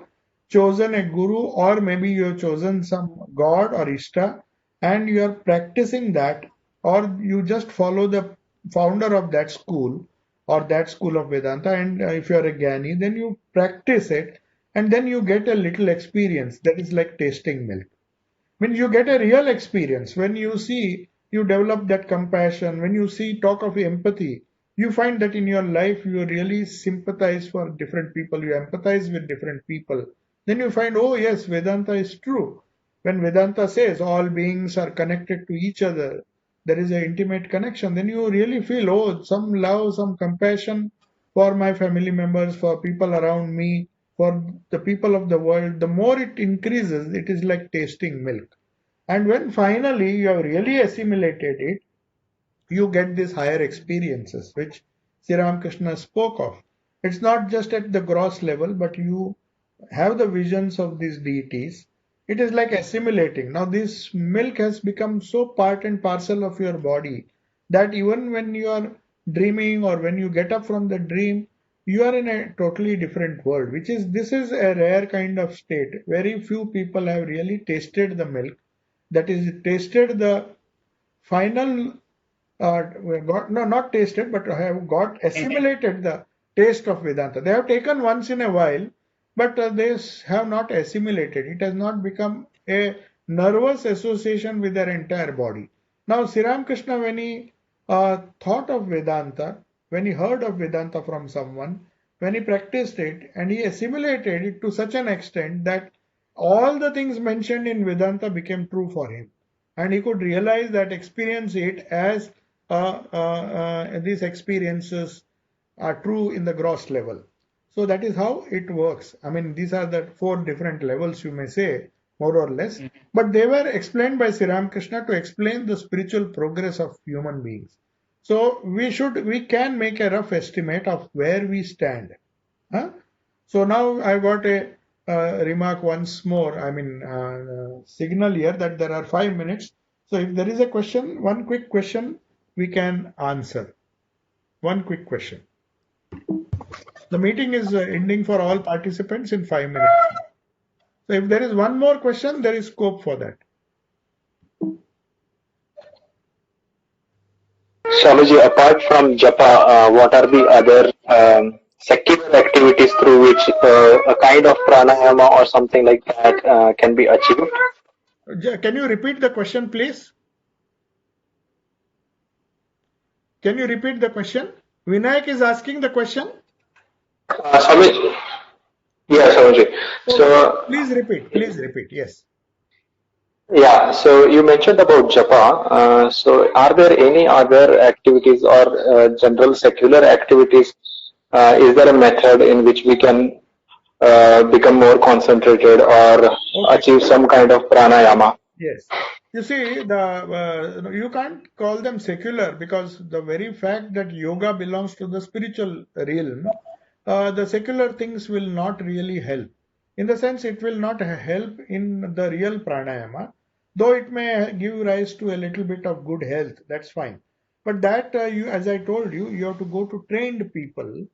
S1: chosen a guru, or maybe you have chosen some god or Ishta, and you are practicing that, or you just follow the founder of that school or that school of Vedanta, and if you are a Gyani, then you practice it, and then you get a little experience that is like tasting milk. Means you get a real experience. When you see, you develop that compassion. When you see, talk of empathy, you find that in your life you really sympathize for different people, you empathize with different people. Then you find, oh yes, Vedanta is true. When Vedanta says all beings are connected to each other, there is an intimate connection, then you really feel, oh, some love, some compassion for my family members, for people around me, for the people of the world. The more it increases, it is like tasting milk. And when finally you have really assimilated it, you get these higher experiences, which Sri Ramakrishna spoke of. It's not just at the gross level, but you have the visions of these deities. It is like assimilating. Now, this milk has become so part and parcel of your body that even when you are dreaming or when you get up from the dream, you are in a totally different world, this is a rare kind of state. Very few people have really tasted the milk, that is, tasted the final got no not tasted but have got assimilated the taste of Vedanta. They have taken once in a while, but they have not assimilated. It has not become a nervous association with their entire body. Now, Sri Ramakrishna, when he thought of Vedanta, when he heard of Vedanta from someone, when he practiced it and he assimilated it to such an extent that all the things mentioned in Vedanta became true for him, and he could realize that, experience it as these experiences are true in the gross level. So that is how it works. I mean, these are the four different levels, you may say, more or less, but they were explained by Sri Ramakrishna to explain the spiritual progress of human beings. So we can make a rough estimate of where we stand. Huh? So now I got a remark once more. I mean, signal here that there are 5 minutes. So if there is a question, one quick question we can answer. One quick question. The meeting is ending for all participants in 5 minutes. So if there is one more question, there is scope for that.
S6: Swamiji, apart from japa, what are the other secular activities through which a kind of pranayama or something like that can be achieved?
S1: Can you repeat the question, please? Can you repeat the question? Vinayak is asking the question.
S6: Swamiji, yeah, Swamiji. So,
S1: Please repeat. Please repeat. Yes.
S6: yeah, so you mentioned about japa. So, are there any other activities or general secular activities? Is there a method in which we can become more concentrated or
S1: Okay.
S6: achieve some kind of pranayama?
S1: Yes. You see, you can't call them secular because the very fact that yoga belongs to the spiritual realm, the secular things will not really help. In the sense, it will not help in the real pranayama, though it may give rise to a little bit of good health. That's fine. But that as I told you, you have to go to trained people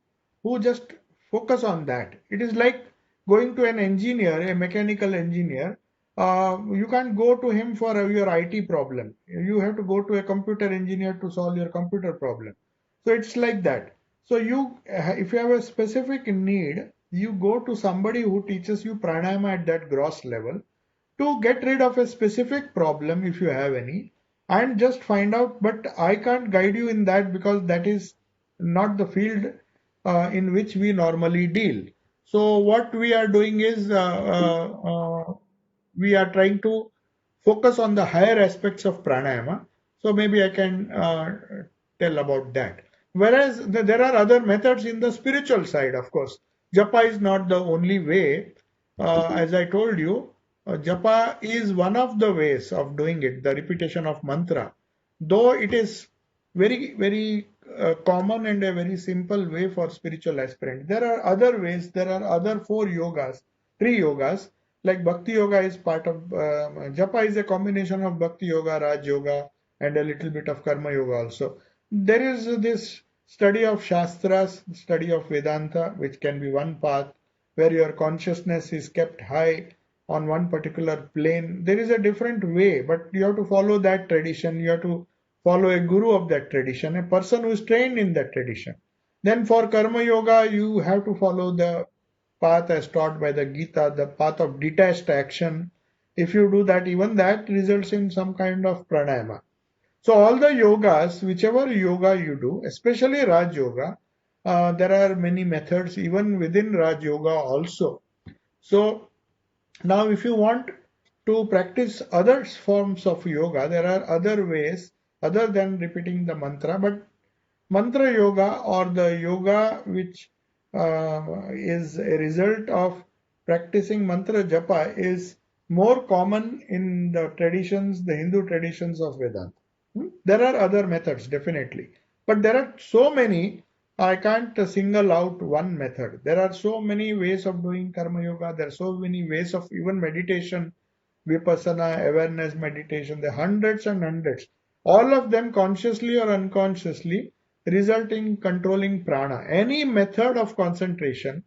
S1: who just focus on that. It is like going to an engineer, a mechanical engineer. You can't go to him for your IT problem. You have to go to a computer engineer to solve your computer problem. So it's like that. So if you have a specific need, you go to somebody who teaches you pranayama at that gross level to get rid of a specific problem if you have any, and just find out. But I can't guide you in that because that is not the field in which we normally deal. So what we are doing is we are trying to focus on the higher aspects of pranayama. So maybe I can tell about that. Whereas there are other methods in the spiritual side, of course. Japa is not the only way. As I told you, japa is one of the ways of doing it, the repetition of mantra. Though it is very, very common and a very simple way for spiritual aspirant. There are other ways, there are other 3 yogas, like Bhakti Yoga is part of, Japa is a combination of Bhakti Yoga, Raj Yoga, and a little bit of Karma Yoga also. There is this study of Shastras, study of Vedanta, which can be one path where your consciousness is kept high on one particular plane. There is a different way, but you have to follow that tradition. You have to follow a guru of that tradition, a person who is trained in that tradition. Then for Karma Yoga, you have to follow the path as taught by the Gita, the path of detached action. If you do that, even that results in some kind of pranayama. So all the yogas, whichever yoga you do, especially Raj Yoga, there are many methods even within Raj Yoga also. So now if you want to practice other forms of yoga, there are other ways other than repeating the mantra, but mantra yoga, or the yoga which is a result of practicing mantra japa, is more common in the traditions, the Hindu traditions of Vedanta. There are other methods, definitely. But there are so many, I can't single out one method. There are so many ways of doing karma yoga. There are so many ways of even meditation, vipassana, awareness meditation. There are hundreds and hundreds. All of them consciously or unconsciously result in controlling prana. Any method of concentration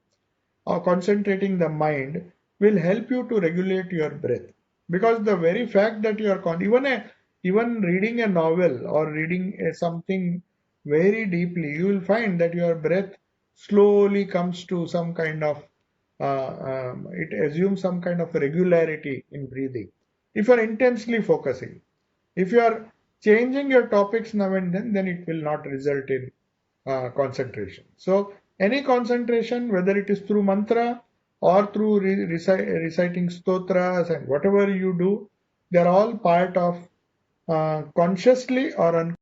S1: or concentrating the mind will help you to regulate your breath, because the very fact that you are even reading a novel or reading something very deeply, you will find that your breath slowly comes to some kind of it assumes some kind of regularity in breathing if you are intensely focusing. If you are changing your topics now and then it will not result in concentration. So any concentration, whether it is through mantra or through reciting stotras and whatever you do, they are all part of consciously or unconsciously